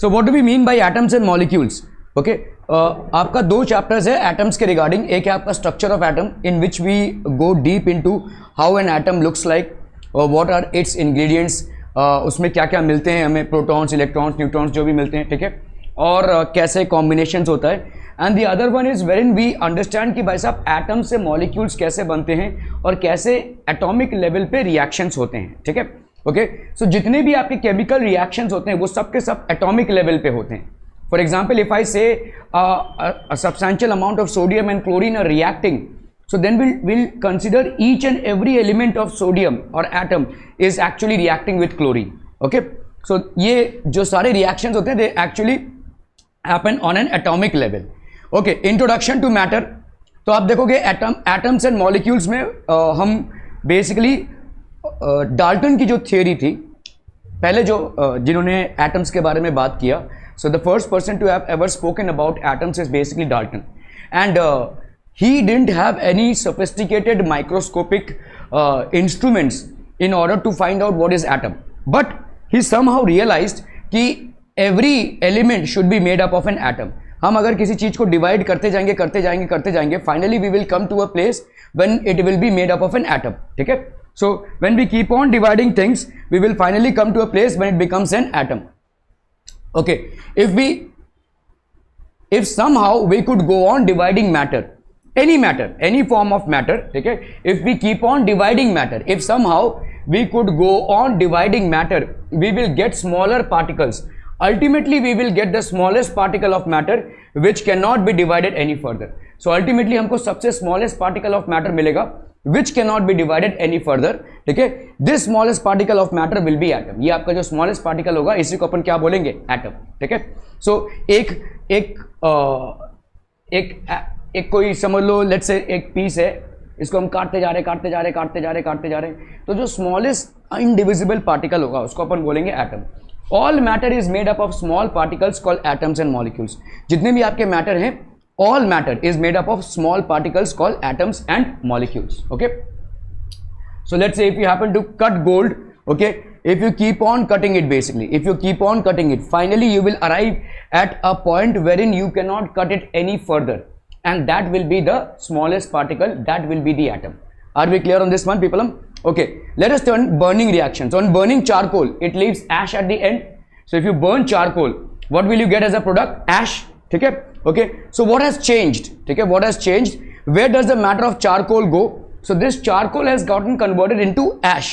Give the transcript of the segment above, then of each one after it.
So what do we mean by atoms and molecules? Okay, आपका 2 chapters है atoms के regarding. एक है आपका structure of atom in which we go deep into how an atom looks like, what are its ingredients, उसमें क्या क्या मिलते हैं हमें, प्रोटॉन्स, इलेक्ट्रॉन्स, न्यूट्रॉन्स जो भी मिलते हैं, ठीक है, और कैसे कॉम्बिनेशंस होता है. And the other one is wherein we understand कि भाई साहब एटम से मॉलिक्यूल्स कैसे बनते हैं और कैसे एटॉमिक लेवल पे रिएक्शंस होते हैं, ठीक है. ओके, सो जितने भी आपके केमिकल रिएक्शंस होते हैं वो सब के सब एटॉमिक लेवल पे होते हैं. फॉर एग्जाम्पल, इफ आई से a substantial amount of sodium and chlorine are reacting, so then we'll consider each and every element of sodium or atom is actually reacting with chlorine. Okay, so ये जो सारे reactions होते हैं they actually happen on an atomic level. Okay, introduction to matter. तो आप देखोगे atoms and molecules में हम basically डाल्टन की जो थियोरी थी, पहले जो जिन्होंने एटम्स के बारे में बात किया, so the first person to have ever spoken about atoms is basically Dalton, and he didn't have any sophisticated microscopic instruments in order to find out what is atom, but he somehow realized कि every element should be made up of an atom. हम अगर किसी चीज को divide करते जाएंगे, finally we will come to a place when it will be made up of an atom, ठीक है. So when we keep on dividing things we will finally come to a place when it becomes an atom. Okay, if somehow we could go on dividing matter, any form of matter, okay, if we keep on dividing matter, if somehow we could go on dividing matter, we will get smaller particles. Ultimately we will get the smallest particle of matter which cannot be divided any further. So ultimately हमको सबसे smallest particle of matter मिलेगा which cannot be divided any further, ठीक है. This smallest particle of matter will be atom. ये आपका जो smallest particle होगा इसी को अपन क्या बोलेंगे, atom, ठीक है. So एक कोई समझ लो, लेट्स से एक पीस है, इसको हम काटते जा रहे हैं, तो जो smallest indivisible particle होगा उसको अपन बोलेंगे atom. All matter is made up of small particles called atoms and molecules. जितने भी आपके matter हैं, all matter is made up of small particles called atoms and molecules. Okay, so let's say if you happen to cut gold, okay, if you keep on cutting it, basically if you keep on cutting it, finally you will arrive at a point wherein you cannot cut it any further, and that will be the smallest particle, that will be the atom. Are we clear on this one, people? Okay, let us turn burning reactions. On burning charcoal, it leaves ash at the end. So if you burn charcoal, what will you get as a product? Ash, ठीक है. Okay, so what has changed? ठीक है, what has changed? Where does the matter of charcoal go? So this charcoal has gotten converted into ash.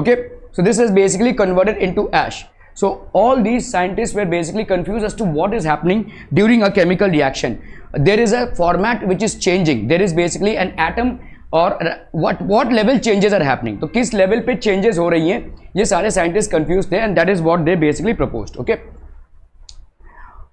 Okay, so this is basically converted into ash. So all these scientists were basically confused as to what is happening during a chemical reaction. There is a format which is changing. There is basically an atom, और what level changes are happening. तो किस level पे changes हो रही हैं, ये सारे scientist confuse थे, and that is what they basically proposed. Okay,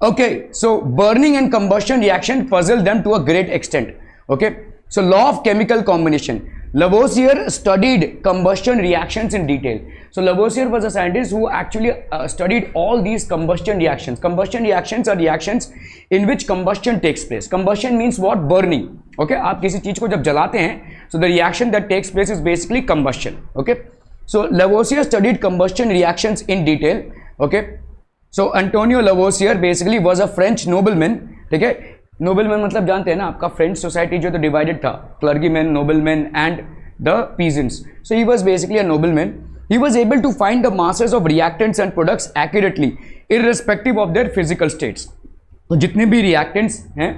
okay, so burning and combustion reaction puzzled them to a great extent. Okay, so law of chemical combination. Lavoisier studied combustion reactions in detail. So Lavoisier was a scientist who actually studied all these combustion reactions. Combustion reactions are reactions in which combustion takes place. Combustion means what? Burning. Okay, आप किसी चीज को जब जलाते हैं, so the reaction that takes place is basically combustion. Okay, so Lavoisier studied combustion reactions in detail. Okay, so Antonio Lavoisier basically was a French nobleman. ठीक है, nobleman मतलब जानते हैं ना, आपका French society जो तो divided था, clergymen, noblemen and the peasants. So he was basically a nobleman. He was able to find the masses of reactants and products accurately, irrespective of their physical states. तो जितने भी reactants हैं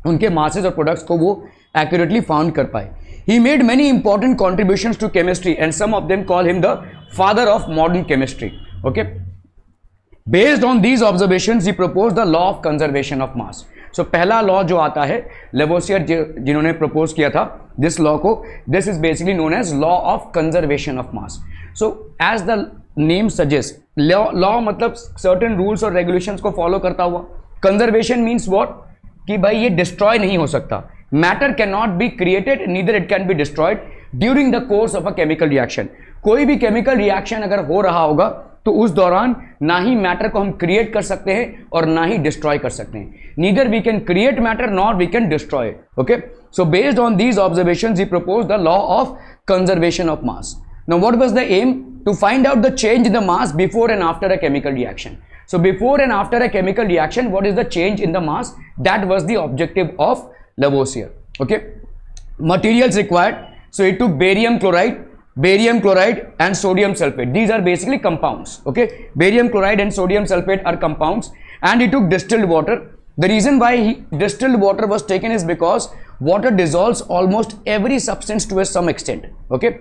उनके masses और products को वो accurately found कर पाए. He made many important contributions to chemistry, and some of them call him the father of modern chemistry. Okay. Based on these observations, he proposed the law of conservation of mass. So पहला law जो आता है Lavoisier जिन्होंने propose किया था, this law को, this is basically known as law of conservation of mass. So as the name suggest, law मतलब certain rules और रेगुलेशंस को फॉलो करता हुआ. कंजर्वेशन मीन्स व्हाट, कि भाई ये डिस्ट्रॉय नहीं हो सकता. Matter can not be created, neither it can be destroyed during the course of a chemical reaction. कोई भी केमिकल रिएक्शन अगर हो रहा होगा तो उस दौरान ना ही मैटर को हम क्रिएट कर सकते हैं और ना ही डिस्ट्रॉय कर सकते हैं. Neither we can create matter not we can destroy. Okay, so based on these observations he proposed the law of conservation of mass. Now what was the aim? To find out the change in the mass before and after a chemical reaction. So before and after a chemical reaction, what is the change in the mass? That was the objective of Lavoisier. Okay, materials required. So it took barium chloride and sodium sulfate. These are basically compounds. Okay, barium chloride and sodium sulfate are compounds, and it took distilled water. The reason why distilled water was taken is because water dissolves almost every substance to some extent. Okay,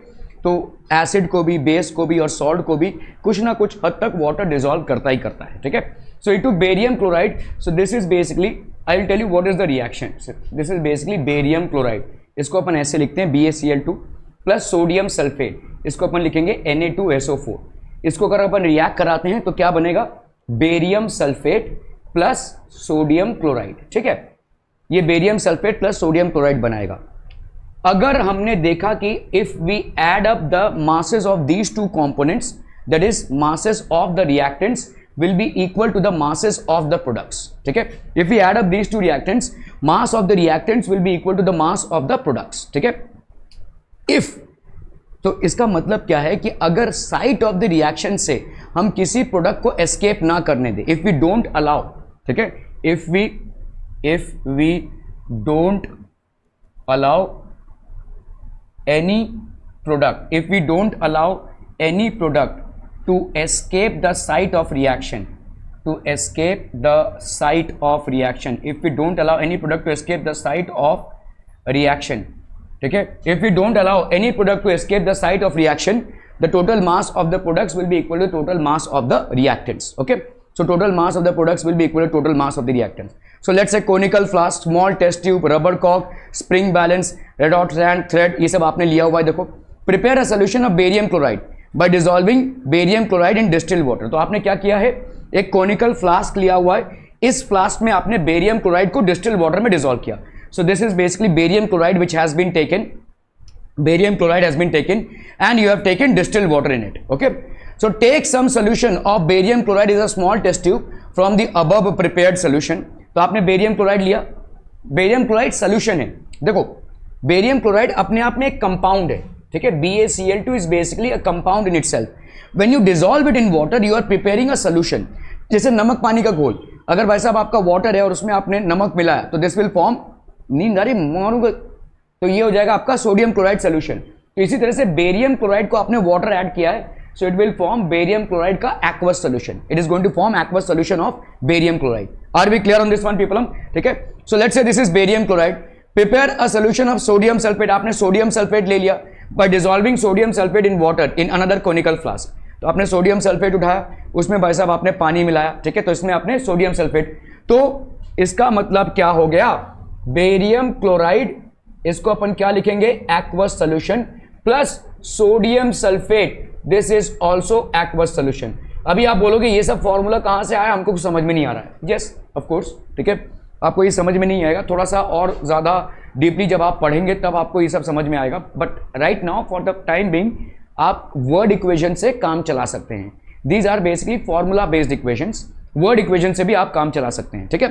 तो acid को भी, base को भी और salt को भी कुछ ना कुछ हद तक वाटर डिसॉल्व करता ही करता है. ठीक है, so it to barium chloride. So this is basically, I will tell you what is the reaction. This is basically barium chloride. इसको अपन ऐसे लिखते हैं BaCl2 प्लस सोडियम सल्फेट. इसको अपन लिखेंगे Na2SO4. इसको अगर अपन रिएक्ट कराते हैं तो क्या बनेगा? Barium sulphate plus sodium chloride. ठीक है, ये barium sulphate plus sodium chloride बनाएगा. अगर हमने देखा कि if we add up the masses of these two components, that is masses of the reactants will be equal to the masses of the products. ठीक है, if we add up these two reactants, mass of the reactants will be equal to the mass of the products. ठीक है, if, तो इसका मतलब क्या है कि अगर साइट ऑफ द रिएक्शन से हम किसी प्रोडक्ट को एस्केप ना करने दें, इफ वी डोंट अलाउ, ठीक है, if we don't allow any product, if we don't allow any product to escape the site of reaction, if we don't allow any product to escape the site of reaction, ठीक है, if we don't allow any product to escape the site of reaction, the total mass of the products will be equal to total mass of the reactants. Okay, so total mass of the products will be equal to total mass of the reactants. So let's say conical flask, small test tube, rubber cork, spring balance, red hot sand, thread, ये सब आपने लिया हुआ है. देखो, prepare a solution of barium chloride by dissolving barium chloride in distilled water. तो आपने क्या किया है? एक conical flask लिया हुआ है. इस flask में आपने barium chloride को distilled water में dissolve किया. So this is basically barium chloride which has been taken. Barium chloride has been taken and you have taken distilled water in it. Okay. So take some solution of barium chloride is a small test tube from the above prepared solution. तो आपने barium chloride लिया. Barium chloride solution है. देखो, barium chloride अपने आप में एक compound है. ठीक है, BaCl2 is basically a compound in itself. When you dissolve it in water, you are preparing a solution. जैसे नमक पानी का घोल, अगर भाई साहब आपका वाटर है और उसमें आपने नमक मिलाया तो दिस विल फॉर्म, नींद आ रही मारूंगा, तो ये हो जाएगा आपका सोडियम क्लोराइड सोल्यूशन. तो इसी तरह से बेरियम क्लोराइड को आपने वाटर ऐड किया है, so it will form barium chloride का aqueous solution. It is going to form aqueous solution of barium chloride. Are we clear on this one, people? ठीक है, so let's say this is barium chloride. Prepare a solution of sodium sulfate. आपने sodium sulfate ले लिया by dissolving sodium sulfate in water in another conical flask. तो आपने sodium sulfate उठाया, उसमें भाई साहब आपने पानी मिलाया. ठीक है, तो इसमें आपने sodium sulfate. तो इसका मतलब क्या हो गया? barium chloride, इसको अपन क्या लिखेंगे? aqueous solution plus sodium sulfate. This is also aqueous solution. अभी आप बोलोगे ये सब फॉर्मूला कहां से आया, हमको कुछ समझ में नहीं आ रहा है. Yes, of course. ठीक है, आपको ये समझ में नहीं आएगा, थोड़ा सा और ज़्यादा डीपली जब आप पढ़ेंगे तब आपको ये सब समझ में आएगा. But right now for the time being आप वर्ड इक्वेशन से काम चला सकते हैं. These are basically formula based equations. Word equation से भी आप काम चला सकते हैं. ठीक है,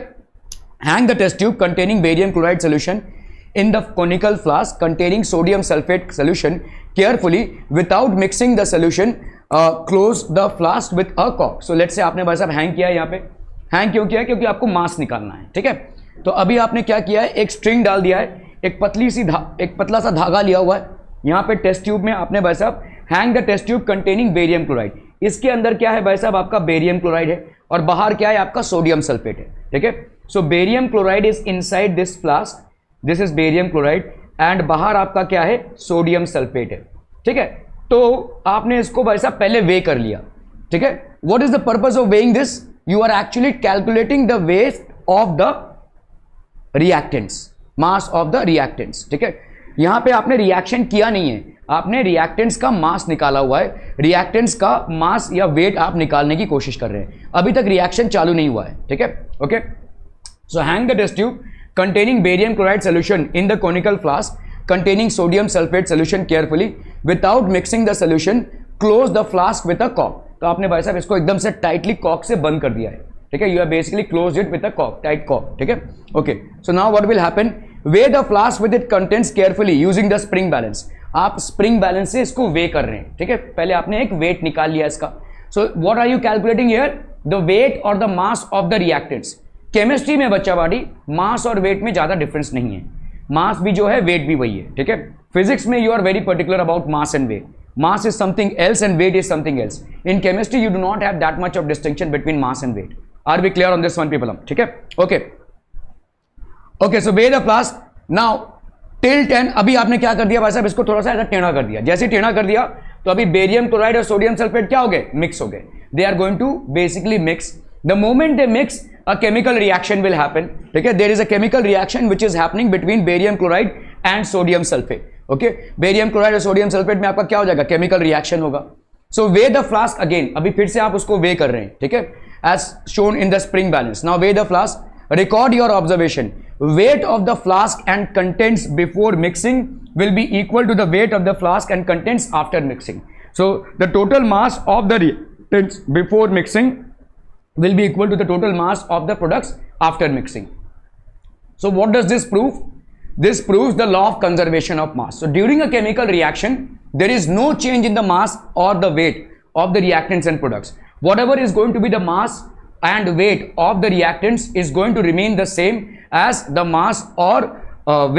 hang the test tube containing barium chloride solution in the conical flask containing sodium sulfate solution carefully without mixing the solution. Close the flask with a cork. So let's say आपने भाई साहब हैंग किया है. यहाँ पे hang क्यों किया है? क्योंकि आपको मास निकालना है. ठीक है, तो अभी आपने क्या किया है? एक स्ट्रिंग डाल दिया है, एक पतला सा धागा लिया हुआ है. यहाँ पे टेस्ट ट्यूब में आपने भाई साहब hang the test tube containing barium chloride. इसके अंदर क्या है भाई साहब? आपका बेरियम क्लोराइड है और बाहर क्या है? आपका सोडियम सल्फेट है. ठीक है, so barium chloride is inside this flask. This is barium chloride and बाहर आपका क्या है? सोडियम सल्फेट है. ठीक है, तो आपने इसको भाई साहब पहले वे कर लिया. ठीक है, what is the purpose of weighing this? You are actually calculating the weight of the reactants, mass of the reactants. ठीक है, यहां पे आपने रिएक्शन किया नहीं है, आपने रिएक्टेंट्स का मास निकाला हुआ है. रिएक्टेंट्स का मास या वेट आप निकालने की कोशिश कर रहे हैं. अभी तक रिएक्शन चालू नहीं हुआ है. ठीक है, okay. So hang the test tube containing barium chloride solution in the conical flask containing sodium sulfate solution carefully without mixing the solution. Close the flask with a cork. तो आपने भाई साहब इसको एकदम से टाइटली कॉर्क से बंद कर दिया है. ठीक है, you are basically close it with a cork, tight cork. ठीक है, okay. So now what will happen? Weigh the flask with its contents carefully using the spring balance. आप स्प्रिंग बैलेंस से इसको वे कर रहे हैं, ठीक है। पहले आपने एक वेट निकाल लिया इसका। So what are you calculating here? The weight और the mass of the reactants. Chemistry में बच्चा बाड़ी मास और वेट में ज्यादा डिफरेंस नहीं है, मास भी जो है वेट भी वही है, ठीक है। फिजिक्स में you are very particular about mass and weight. Mass is something else and weight is something else. In chemistry, you do not have that much of distinction between mass and weight. Are we clear on this one, people? ठीक है? Okay. Okay, so weigh the flask. Now, till 10, अभी आपने क्या कर दिया भाई साहब, इसको थोड़ा सा ऐसा टेढ़ा कर दिया. जैसे टेढ़ा कर दिया, तो अभी बेरियम क्लोराइड और सोडियम सल्फेट क्या हो गए? मिक्स हो गए. They are going to basically mix. The moment they mix, a chemical reaction will happen. ठीक है? There is a chemical reaction which is happening between barium chloride and sodium sulfate. Okay, barium chloride और sodium sulphate में आपका क्या हो जाएगा? Chemical reaction होगा. सो वे the flask again, अभी फिर से आप उसको वे कर रहे हैं, ठीक है, as shown in the spring balance. Now weigh the flask, record your observation. Weight of the flask and contents before mixing will be equal to the weight of the flask and contents after mixing. So the total mass of the reactants before mixing will be equal to the total mass of the products after mixing. So what does this prove? This proves the law of conservation of mass. So during a chemical reaction, there is no change in the mass or the weight of the reactants and products. Whatever is going to be the mass and weight of the reactants is going to remain the same as the mass or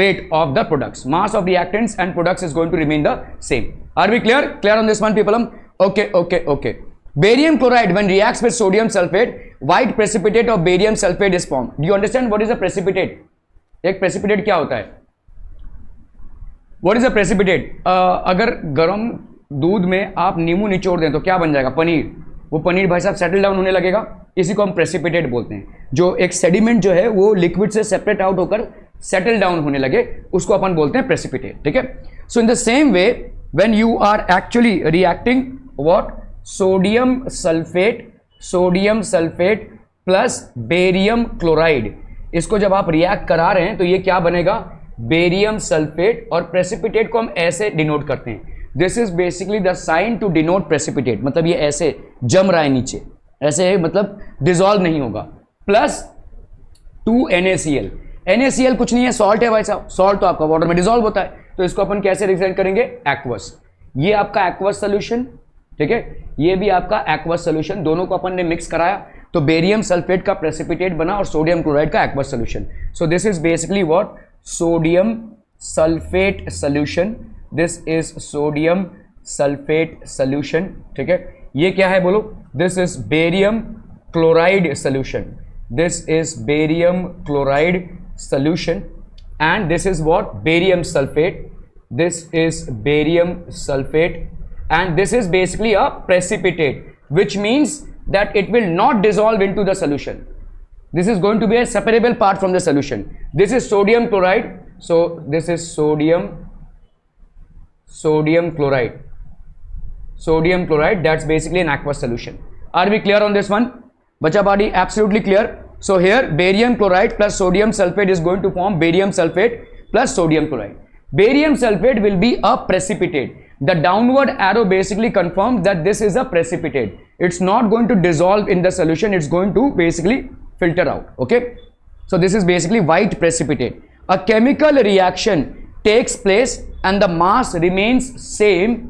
weight of the products. Mass of reactants and products is going to remain the same. Are we clear? Clear on this one, people? Okay. Barium chloride, when reacts with sodium sulfate, white precipitate of barium sulfate is formed. Do you understand what is a precipitate? एक precipitate क्या होता है? What is a precipitate? अगर गर्म दूध में आप नींबू निचोड़ दें तो क्या बन जाएगा? पनीर. वो पनीर भाई साहब सेटल डाउन होने लगेगा, इसी को हम प्रेसिपिटेट बोलते हैं. जो एक सेडिमेंट जो है वो लिक्विड से सेपरेट आउट होकर सेटल डाउन होने लगे, उसको अपन बोलते हैं प्रेसिपिटेट. ठीक है. So in the same way when you are actually reacting what, sodium sulphate plus barium chloride, इसको जब आप रिएक्ट करा रहे हैं तो ये क्या बनेगा? Barium sulphate. और प्रेसिपिटेट को हम ऐसे डिनोट करते हैं. This is basically the sign to denote precipitate. मतलब ये ऐसे जम रहा है नीचे, ऐसे है, मतलब डिसॉल्व नहीं होगा. Plus 2 NaCl. NaCl कुछ नहीं है, सॉल्ट है भाई साहब. सॉल्ट तो आपका वाटर में डिसॉल्व होता है, तो इसको अपन कैसे रिप्रेजेंट करेंगे? एक्वस. ये आपका एक्वस सोल्यूशन, ठीक है, ये भी आपका एक्वस सोल्यूशन. दोनों को अपन ने मिक्स कराया तो बेरियम सल्फेट का प्रेसिपिटेट बना और सोडियम क्लोराइड का aqueous solution. So this is basically what, sodium sulphate solution. This is sodium sulphate solution. ठीक है. ये क्या है बोलो? This is barium chloride solution. This is barium chloride solution, and this is what, barium sulfate. This is barium sulfate, and this is basically a precipitate, which means that it will not dissolve into the solution. This is going to be a separable part from the solution. This is sodium chloride, so this is sodium chloride. That's basically an aqueous solution. Are we clear on this one, bacha body? Absolutely clear. So here barium chloride plus sodium sulfate is going to form barium sulfate plus sodium chloride. Barium sulfate will be a precipitate. The downward arrow basically confirms that this is a precipitate. It's not going to dissolve in the solution, it's going to basically filter out. Okay, so this is basically white precipitate. A chemical reaction takes place and the mass remains same.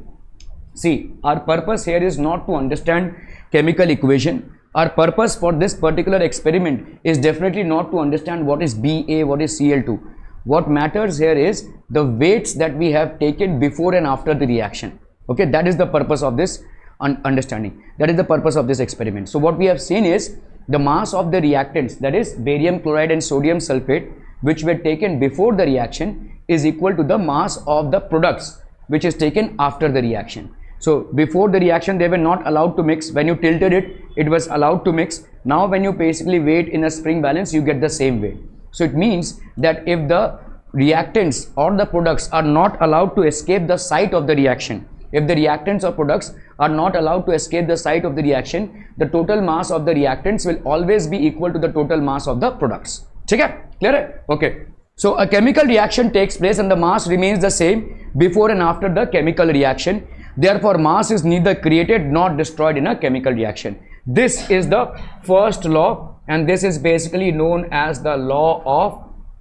See, our purpose here is not to understand chemical equation. Our purpose for this particular experiment is definitely not to understand what is Ba, what is Cl2. What matters here is the weights that we have taken before and after the reaction. Okay, that is the purpose of this understanding. That is the purpose of this experiment. So what we have seen is the mass of the reactants, that is barium chloride and sodium sulfate, which were taken before the reaction, is equal to the mass of the products which is taken after the reaction. So before the reaction they were not allowed to mix. When you tilted it, it was allowed to mix. Now when you basically weigh in a spring balance, you get the same weight. So it means that if the reactants or the products are not allowed to escape the site of the reaction, if the reactants or products are not allowed to escape the site of the reaction, the total mass of the reactants will always be equal to the total mass of the products. ठीक है? Clear है? Okay. So a chemical reaction takes place and the mass remains the same before and after the chemical reaction. Therefore, mass is neither created nor destroyed in a chemical reaction. This is the first law, and this is basically known as the law of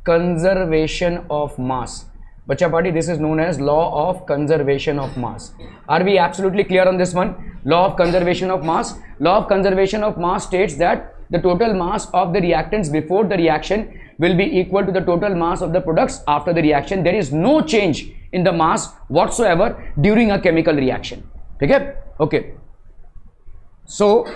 conservation of mass. Bacha party, this is known as law of conservation of mass. Are we absolutely clear on this one? Law of conservation of mass. Law of conservation of mass states that the total mass of the reactants before the reaction will be equal to the total mass of the products after the reaction. There is no change in the mass whatsoever during a chemical reaction. Okay? Okay. So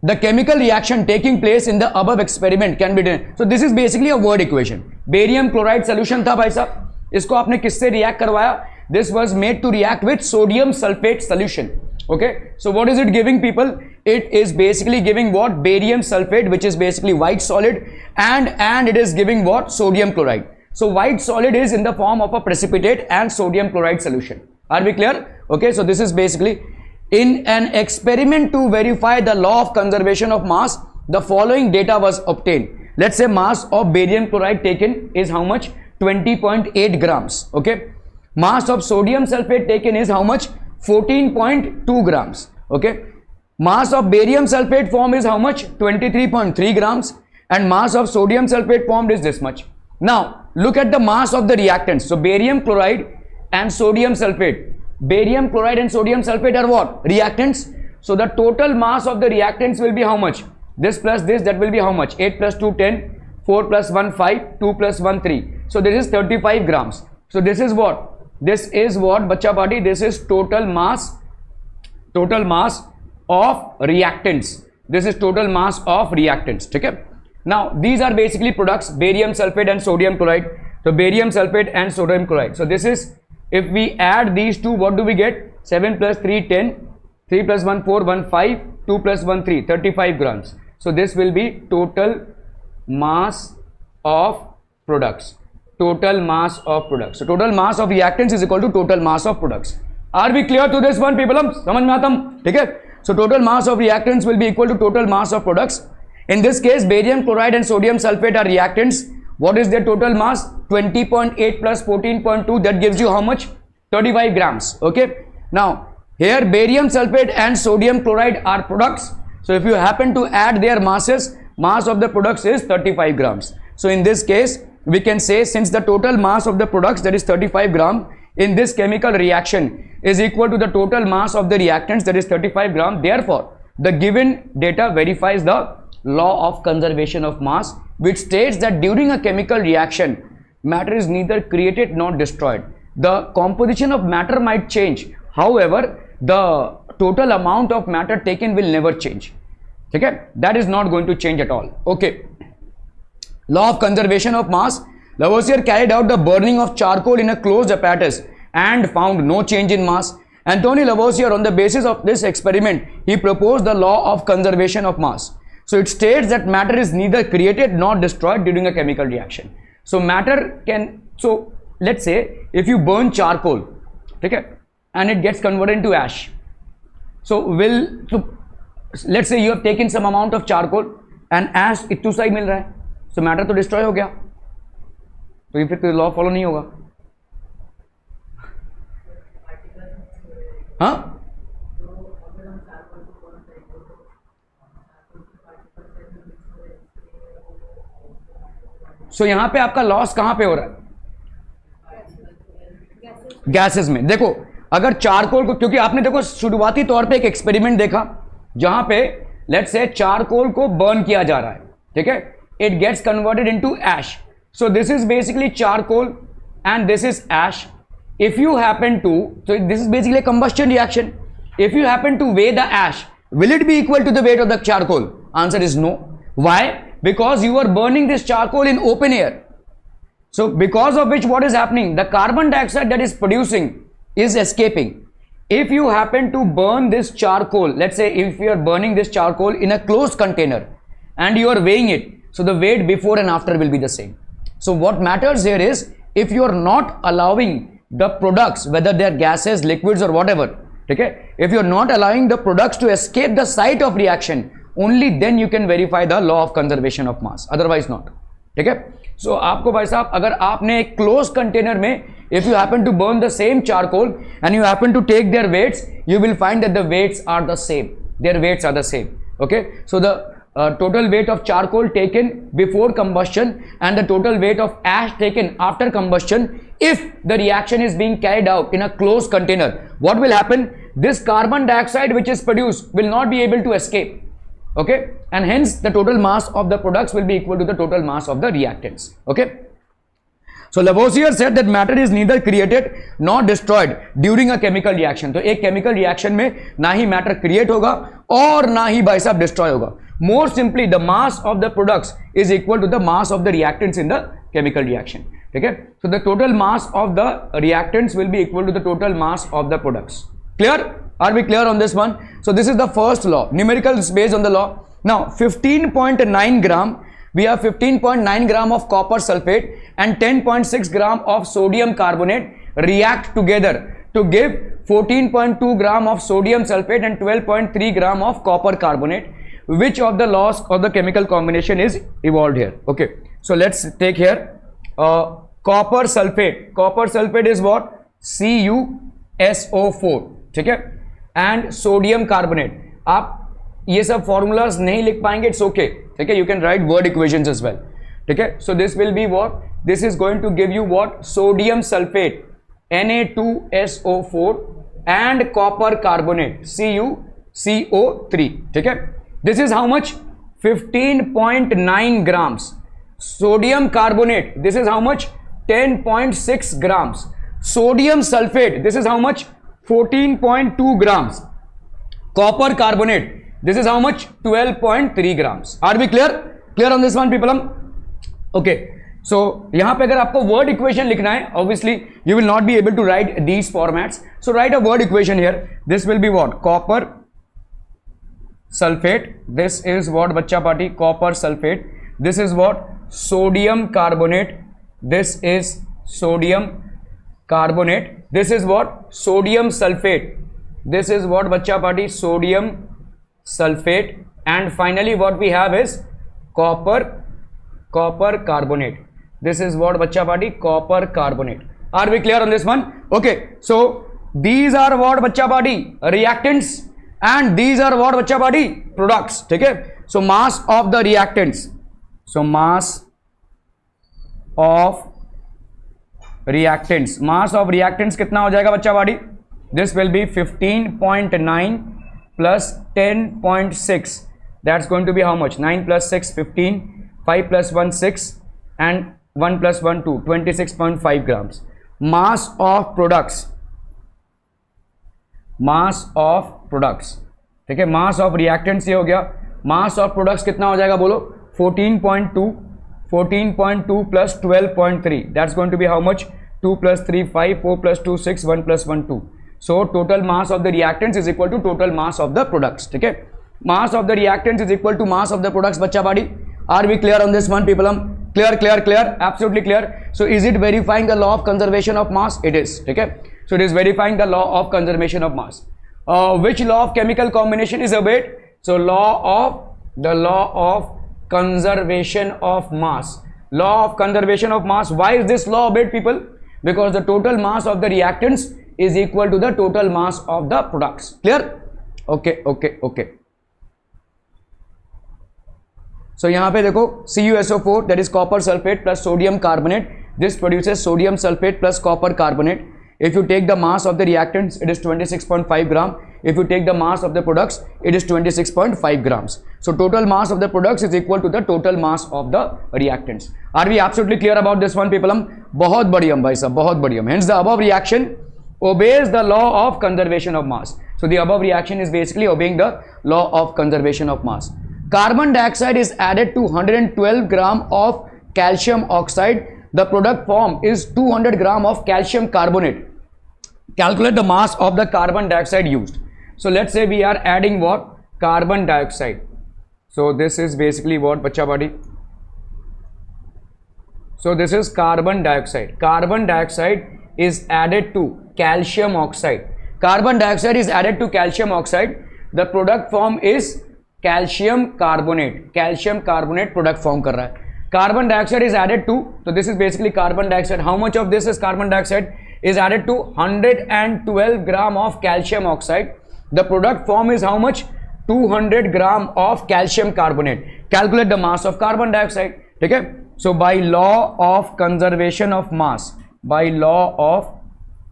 the chemical reaction taking place in the above experiment can be done. So this is basically a word equation. Barium chloride solution था भाई साहब, इसको आपने किससे react करवाया? This was made to react with sodium sulfate solution. Okay, so what is it giving people? It is basically giving what? Barium sulfate, which is basically white solid, and it is giving what? Sodium chloride. So white solid is in the form of a precipitate and sodium chloride solution. Are we clear? Okay, so this is basically in an experiment to verify the law of conservation of mass, the following data was obtained. Let's say mass of barium chloride taken is how much? 20.8 grams. Okay, mass of sodium sulfate taken is how much? 14.2 grams. Okay, mass of barium sulfate formed is how much? 23.3 grams, and mass of sodium sulfate formed is this much. Now look at the mass of the reactants. So barium chloride and sodium sulfate. Barium chloride and sodium sulfate are what? Reactants. So the total mass of the reactants will be how much? This plus this, that will be how much? 8 plus 2 10, 4 plus 1 5, 2 plus 1 3. So this is 35 grams. So this is what? This is what, bacha party? This is total mass of reactants. This is total mass of reactants. Okay. Now these are basically products, barium sulfate and sodium chloride. So barium sulfate and sodium chloride. So this is, if we add these two, what do we get? 7 plus 3 10, 3 plus 1 4, 1 5, 2 plus 1 3, 35 grams. So this will be total mass of products. Total mass of products. So total mass of reactants is equal to total mass of products. Are we clear to this one, people? समझ में आता हम? ठीक है? So total mass of reactants will be equal to total mass of products. In this case, barium chloride and sodium sulfate are reactants. What is their total mass? 20.8 plus 14.2. That gives you how much? 35 grams. Okay. Now here barium sulfate and sodium chloride are products. So if you happen to add their masses, mass of the products is 35 grams. So in this case, we can say, since the total mass of the products, that is 35 gram, in this chemical reaction is equal to the total mass of the reactants, that is 35 gram. Therefore, the given data verifies the law of conservation of mass, which states that during a chemical reaction, matter is neither created nor destroyed. The composition of matter might change. However, the total amount of matter taken will never change. Okay? That is not going to change at all. Okay. Law of conservation of mass. Lavoisier carried out the burning of charcoal in a closed apparatus and found no change in mass. Antoine Lavoisier, on the basis of this experiment, he proposed the law of conservation of mass. So it states that matter is neither created nor destroyed during a chemical reaction. So matter can, so let's say if you burn charcoal, okay, and it gets converted into ash. So let's say you have taken some amount of charcoal and ash इतू सा ही मिल रहा है. So matter तो destroy हो गया. तो ये फिर law follow नहीं होगा. हाँ, सो यहां पे आपका लॉस कहां पे हो रहा है? गैसेस में. देखो अगर चारकोल को, क्योंकि आपने देखो शुरुआती तौर पे एक एक्सपेरिमेंट देखा जहां पे लेट्स से चारकोल को बर्न किया जा रहा है, ठीक है, it gets converted into ash. So this is basically charcoal and this is ash. If you happen to, so this is basically a combustion reaction. If you happen to weigh the ash, will it be equal to the weight of the charcoal? Answer is no. Why? Because you are burning this charcoal in open air. So because of which, what is happening? The carbon dioxide that is producing is escaping. If you happen to burn this charcoal, let's say if you are burning this charcoal in a closed container and you are weighing it, so the weight before and after will be the same. So what matters here is, if you are not allowing the products, whether they are gases, liquids or whatever, okay, if you are not allowing the products to escape the site of reaction, only then you can verify the law of conservation of mass, otherwise not. ठीक है. सो आपको भाई साहब, अगर आपने एक close container में, if you happen to burn the same charcoal and you happen to take their weights, you will find that the weights are the same. Their weights are the same. Okay, so the total weight of charcoal taken before combustion and the total weight of ash taken after combustion. If the reaction is being carried out in a closed container, what will happen? This carbon dioxide which is produced will not be able to escape, okay, and hence the total mass of the products will be equal to the total mass of the reactants. Okay, so Lavoisier said that matter is neither created nor destroyed during a chemical reaction. तो एक chemical reaction में ना ही matter create होगा और ना ही भाई साहब destroy होगा. More simply, the mass of the products is equal to the mass of the reactants in the chemical reaction. Okay, so the total mass of the reactants will be equal to the total mass of the products. Clear? Are we clear on this one? So this is the first law. Numerical is based on the law. Now 15.9 gram. We have 15.9 gram of copper sulfate and 10.6 gram of sodium carbonate react together to give 14.2 gram of sodium sulfate and 12.3 gram of copper carbonate. Which of the laws of the chemical combination is evolved here? Okay, so let's take here copper sulfate. Copper sulfate is what? CuSO4. ठीक है, and sodium carbonate. आप ये सब formulas नहीं लिख पाएंगे, it's okay. ठीक है, you can write word equations as well. ठीक है, so this will be what? This is going to give you what? Sodium sulfate, Na2SO4 and copper carbonate, CuCO3. ठीक है, this is how much? 15.9 grams. Sodium carbonate, this is how much? 10.6 grams. Sodium sulfate, this is how much? 14.2 grams. Copper carbonate, this is how much? 12.3 grams. Are we clear? Clear on this one, people? Okay. So यहाँ पे अगर आपको word equation लिखना है, obviously you will not be able to write these formats. So write a word equation here. This will be what? Copper sulfate. This is what, बच्चा party? Copper sulfate. This is what? Sodium carbonate. This is sodium carbonate. This is what? Sodium sulfate. This is what, बच्चा party? Sodium sulfate. And finally what we have is copper carbonate. This is what, bachcha party? Copper carbonate. Are we clear on this one? Okay, so these are what, bachcha party? Reactants, and these are what, bachcha party? Products. Okay, so mass of the reactants, so mass of reactants कितना हो जाएगा बच्चा party? This will be 15.9 plus 10.6. That's going to be how much? 9 plus 6, 15. 5 plus 1, 6, and 1 plus 1, 2, 26.5 grams. Mass of products. ठीक है, mass of reactants ये हो गया. Mass of products कितना हो जाएगा बोलो? 14.2 plus 12.3. That's going to be how much? 2 plus 3, 5, 4 plus 2, 6, 1 plus 1, 2. So total mass of the reactants is equal to total mass of the products. ठीक है, mass of the reactants is equal to mass of the products. बच्चा बाड़ी, are we clear on this one, people? Clear, absolutely clear. So is it verifying the law of conservation of mass? It is. Okay, so it is verifying the law of conservation of mass. Which law of chemical combination is obeyed? So the law of conservation of mass. Law of conservation of mass. Why is this law obeyed, people? Because the total mass of the reactants is equal to the total mass of the products. Clear? Okay. So यहाँ पे देखो CuSO4, that is copper sulfate plus sodium carbonate. This produces sodium sulfate plus copper carbonate. If you take the mass of the reactants, it is 26.5 gram. If you take the mass of the products, it is 26.5 grams. So total mass of the products is equal to the total mass of the reactants. Are we absolutely clear about this one, people? बहुत बढ़िया भाई साहब, बहुत बढ़िया. Hence the above reaction obeys the law of conservation of mass. So the above reaction is basically obeying the law of conservation of mass. Carbon dioxide is added to 112 gram of calcium oxide. The product form is 200 gram of calcium carbonate. Calculate the mass of the carbon dioxide used. So let's say we are adding what? Carbon dioxide. So this is basically what, bacha body? So this is carbon dioxide. Carbon dioxide is added to calcium oxide. Carbon dioxide is added to calcium oxide. The product form is calcium carbonate product form कर रहा है. Carbon dioxide is added to, so this is basically carbon dioxide. How much of this is carbon dioxide? Is added to 112 gram of calcium oxide. The product form is how much? 200 gram of calcium carbonate, calculate the mass of carbon dioxide, ठीक है। So by law of conservation of mass, by law of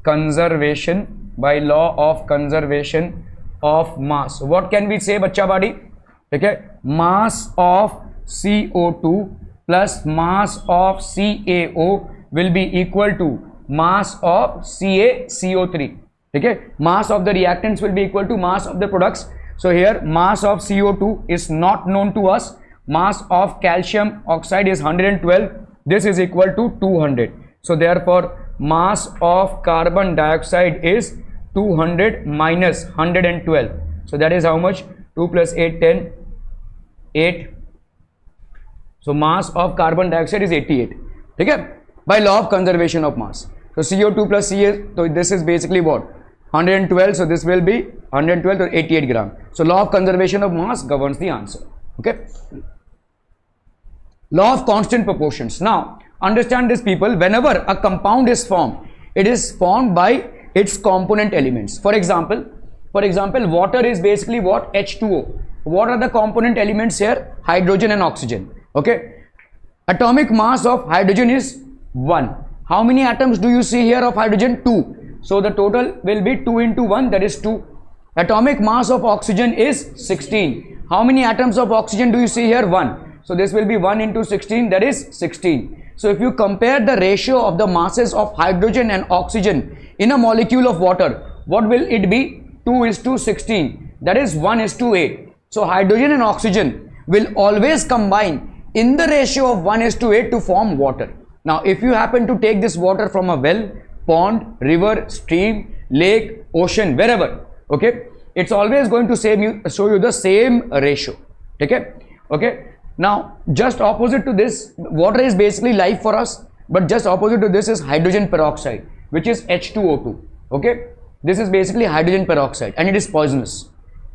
conservation, by law of conservation of mass, what can we say बच्चा बाड़ी, ठीक है, mass of CO2 plus mass of CaO will be equal to mass of CaCO3, ठीक है, mass of the reactants will be equal to mass of the products. So here mass of CO2 is not known to us, mass of calcium oxide is 112, this is equal to 200. So therefore mass of carbon dioxide is 200 minus 112, so that is how much, 2 plus 8 10, 8, so mass of carbon dioxide is 88, ठीक है, by law of conservation of mass. So CO2 plus Ca, so this is basically what, 112, so this will be 112 or 88 gram. So law of conservation of mass governs the answer, okay. Law of constant proportions. Now understand this people, whenever a compound is formed, it is formed by its component elements. For example, water is basically what, H2O. What are the component elements here? Hydrogen and oxygen, okay. Atomic mass of hydrogen is 1. How many atoms do you see here of hydrogen? 2. So the total will be 2 into 1, that is 2. Atomic mass of oxygen is 16. How many atoms of oxygen do you see here? 1. So this will be 1 into 16, that is 16. So if you compare the ratio of the masses of hydrogen and oxygen in a molecule of water, what will it be? 2 is to 16, that is 1 is to 8. So hydrogen and oxygen will always combine in the ratio of 1 is to 8 to form water. Now if you happen to take this water from a well, pond, river, stream, lake, ocean, wherever, okay, it's always going to show you the same ratio, okay. Now just opposite to this, water is basically life for us, but just opposite to this is hydrogen peroxide, which is H2O2, okay. This is basically hydrogen peroxide and it is poisonous,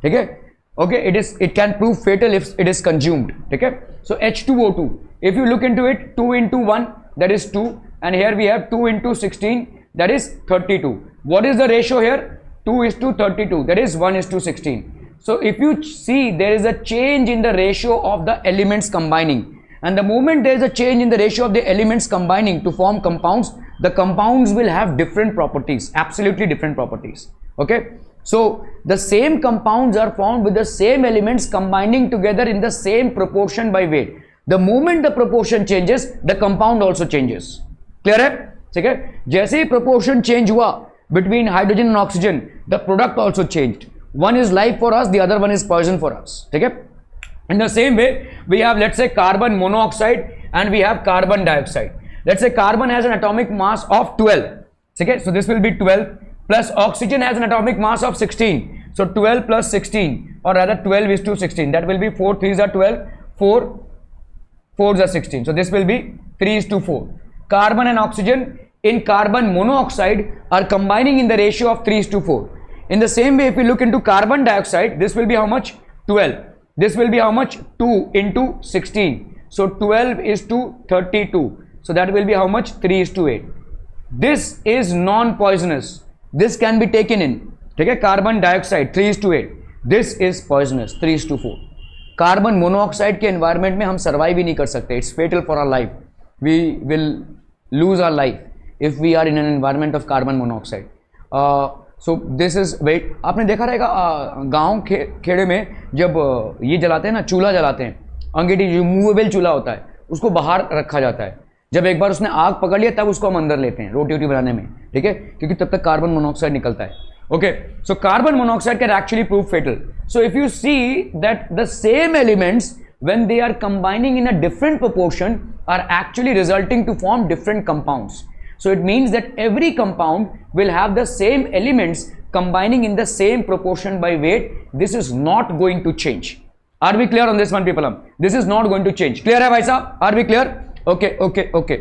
okay. It can prove fatal if it is consumed, okay. So H2O2, if you look into it, 2 into 1, that is 2, and here we have 2 into 16, that is 32. What is the ratio here? 2 is to 32, that is 1 is to 16. So if you see, there is a change in the ratio of the elements combining, and the moment there is a change in the ratio of the elements combining to form compounds, the compounds will have different properties, absolutely different properties, okay. So the same compounds are formed with the same elements combining together in the same proportion by weight. The moment the proportion changes, the compound also changes. Clear है? ठीक है, जैसे ही proportion change हुआ between hydrogen and oxygen, the product also changed. One is life for us, the other one is poison for us. ठीक है? In the same way, we have, let's say, carbon monoxide and we have carbon dioxide. Let's say carbon has an atomic mass of 12. ठीक है? So this will be 12 plus oxygen has an atomic mass of 16. So 12 plus 16, or rather 12 is to 16. That will be 4 3s are 12, 4 4s are 16. So this will be 3 is to 4. Carbon and oxygen in carbon monoxide are combining in the ratio of 3 is to 4. In the same way, if we look into carbon dioxide, this will be how much? 12. This will be how much? 2 into 16. So 12 is to 32. So that will be how much? 3 is to 8. This is non-poisonous. This can be taken in. ठीक है, carbon dioxide 3 is to 8. This is poisonous 3 is to 4. Carbon monoxide के environment में हम survive ही नहीं कर सकते. It's fatal for our life. We will lose our life if we are in an environment of carbon monoxide. So this is weight. आपने देखा रहेगा गांव खेड़े में जब ये जलाते हैं ना, चूल्हा जलाते हैं, अंगीठी जो मूवेबल चूल्हा होता है, उसको बाहर रखा जाता है. जब एक बार उसने आग पकड़ लिया तब उसको हम अंदर लेते हैं रोटी बनाने में. ठीक है, क्योंकि तब तक कार्बन मोनोऑक्साइड निकलता है. Okay, so carbon monoxide can actually prove fatal. So if you see that the same elements, when they are combining in a different proportion, are actually resulting to form different compounds. So it means that every compound will have the same elements combining in the same proportion by weight. This is not going to change. Are we clear on this one, people? This is not going to change. Clear hai bhai sahab? Are we clear? Okay.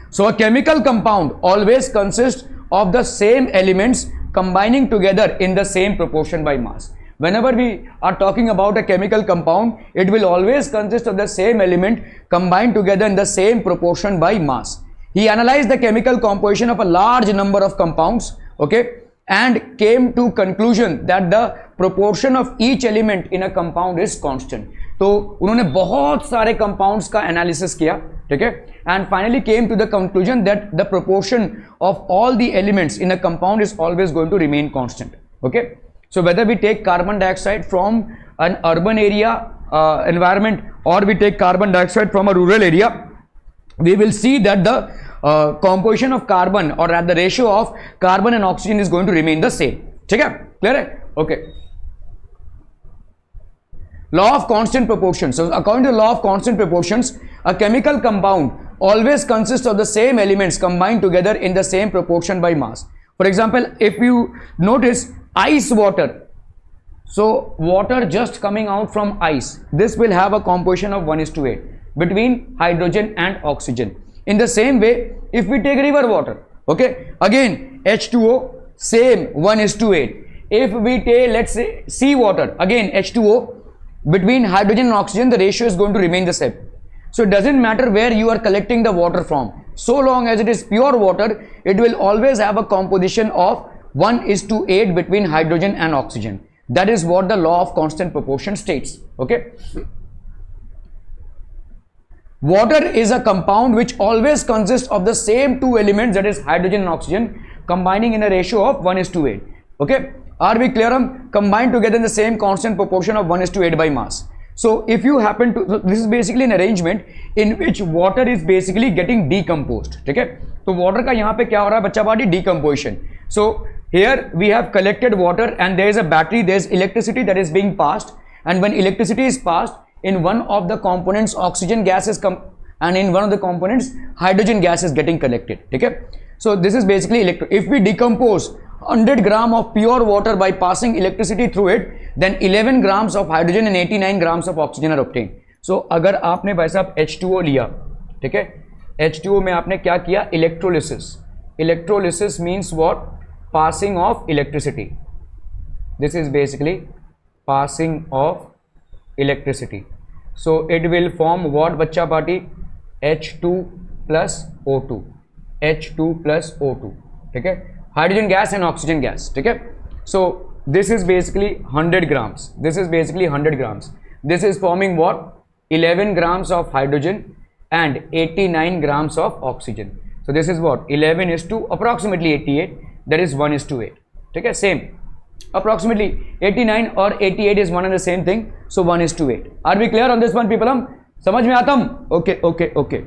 So a chemical compound always consists of the same elements combining together in the same proportion by mass. Whenever we are talking about a chemical compound, it will always consist of the same element combined together in the same proportion by mass. He analyzed the chemical composition of a large number of compounds, okay, and came to conclusion that the proportion of each element in a compound is constant. तो उन्होंने बहुत सारे compounds का analysis किया, ठीक है, and finally came to the conclusion that the proportion of all the elements in a compound is always going to remain constant. Okay, so whether we take carbon dioxide from an urban area environment or we take carbon dioxide from a rural area, we will see that the composition of carbon or at the ratio of carbon and oxygen is going to remain the same. ठीक है, clear है? Okay. Law of constant proportions. So according to the law of constant proportions, a chemical compound always consists of the same elements combined together in the same proportion by mass. For example, if you notice ice water, so water just coming out from ice, this will have a composition of 1:8 between hydrogen and oxygen. In the same way, if we take river water, okay, again H2O, same 1:8. If we take, let's say, sea water, again H2O, between hydrogen and oxygen the ratio is going to remain the same. So it doesn't matter where you are collecting the water from, so long as it is pure water, it will always have a composition of 1:8 between hydrogen and oxygen. That is what the law of constant proportion states. Okay, water is a compound which always consists of the same two elements, that is hydrogen and oxygen, combining in a ratio of 1:8. Okay, are we clear? Combined together in the same constant proportion of 1:8 by mass. So if you happen to, so this is basically an arrangement in which water is basically getting decomposed. ठीक है, तो water का यहाँ पे क्या हो रहा है बच्चा party? Decomposition. So here we have collected water and there is a battery, there is electricity that is being passed, and when electricity is passed, in one of the components oxygen gas is and in one of the components hydrogen gas is getting collected. ठीक है, so this is basically if we decompose 100 gram of pure water by passing electricity through it, then 11 grams of hydrogen and 89 grams of oxygen are obtained. So अगर आपने भाई साहब H2O लिया, ठीक है, H2O में आपने क्या किया? Electrolysis. Electrolysis means what? Passing of electricity. This is basically passing of electricity. So it will form what बच्चा पार्टी? H2 plus O2. H2 plus O2. ठीक है, hydrogen gas and oxygen gas. ठीक है, सो this is basically 100 grams. This is basically 100 grams. This is forming what? 11 grams of hydrogen and 89 grams of oxygen. So this is what? 11 is to approximately 88. That is 1:8. ठीक है, same. Approximately 89 or 88 is one and the same thing. So 1:8. Are we clear on this one, people? हम समझ में आता हम? Okay, okay, okay.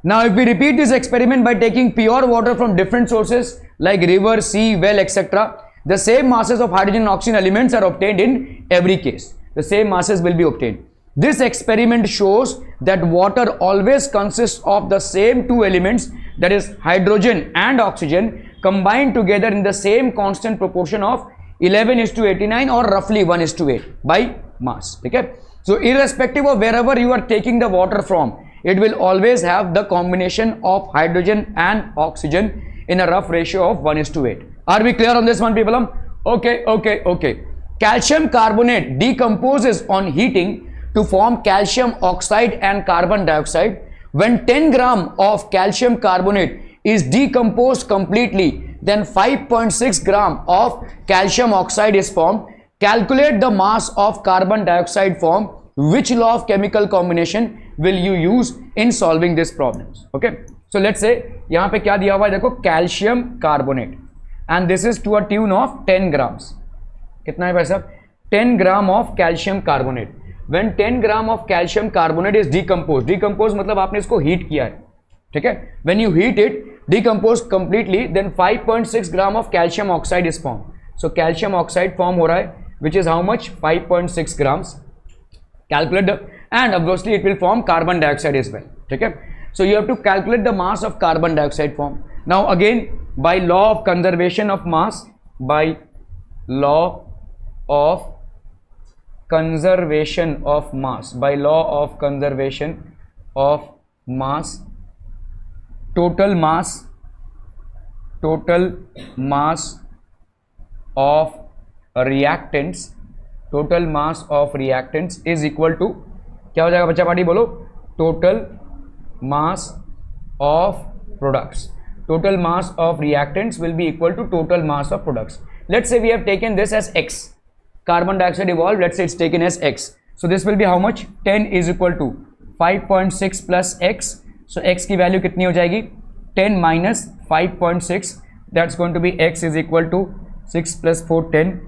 Now if we repeat this experiment by taking pure water from different sources like river, sea, well, etc., the same masses of hydrogen and oxygen elements are obtained in every case. The same masses will be obtained. This experiment shows that water always consists of the same two elements, that is hydrogen and oxygen, combined together in the same constant proportion of 11:89 or roughly 1:8 by mass. Okay, so irrespective of wherever you are taking the water from, it will always have the combination of hydrogen and oxygen in a rough ratio of 1:8. Are we clear on this one, people? Okay, okay, okay. Calcium carbonate decomposes on heating to form calcium oxide and carbon dioxide. When 10 gram of calcium carbonate is decomposed completely, then 5.6 gram of calcium oxide is formed. Calculate the mass of carbon dioxide formed. Which law of chemical combination will you use in solving this problems? Okay, so let's say यहाँ पे क्या दिया हुआ है? देखो, calcium carbonate and this is to a tune of 10 grams. कितना है भाई साहब? 10 gram of calcium carbonate. When 10 gram of calcium carbonate is decomposed मतलब आपने इसको heat किया है. ठीक है, when you heat it, decomposed completely, then 5.6 gram of calcium oxide is formed. So calcium oxide form हो रहा है, which is how much? 5.6 grams. Calculate the, and obviously it will form carbon dioxide as well. Okay, so you have to calculate the mass of carbon dioxide form. Now again, by law of conservation of mass, by law of conservation of mass, by law of conservation of mass, total mass of reactants, total mass of reactants is equal to, क्या हो जाएगा बच्चा party? बोलो, total mass of products. total mass of reactants will be equal to total mass of products. Let's say we have taken this as x. Carbon dioxide evolved, let's say it's taken as x. So this will be how much? 10 is equal to 5.6 plus x. So x की value कितनी हो जाएगी? 10 minus 5.6. That's going to be x is equal to 6 plus 4, 10.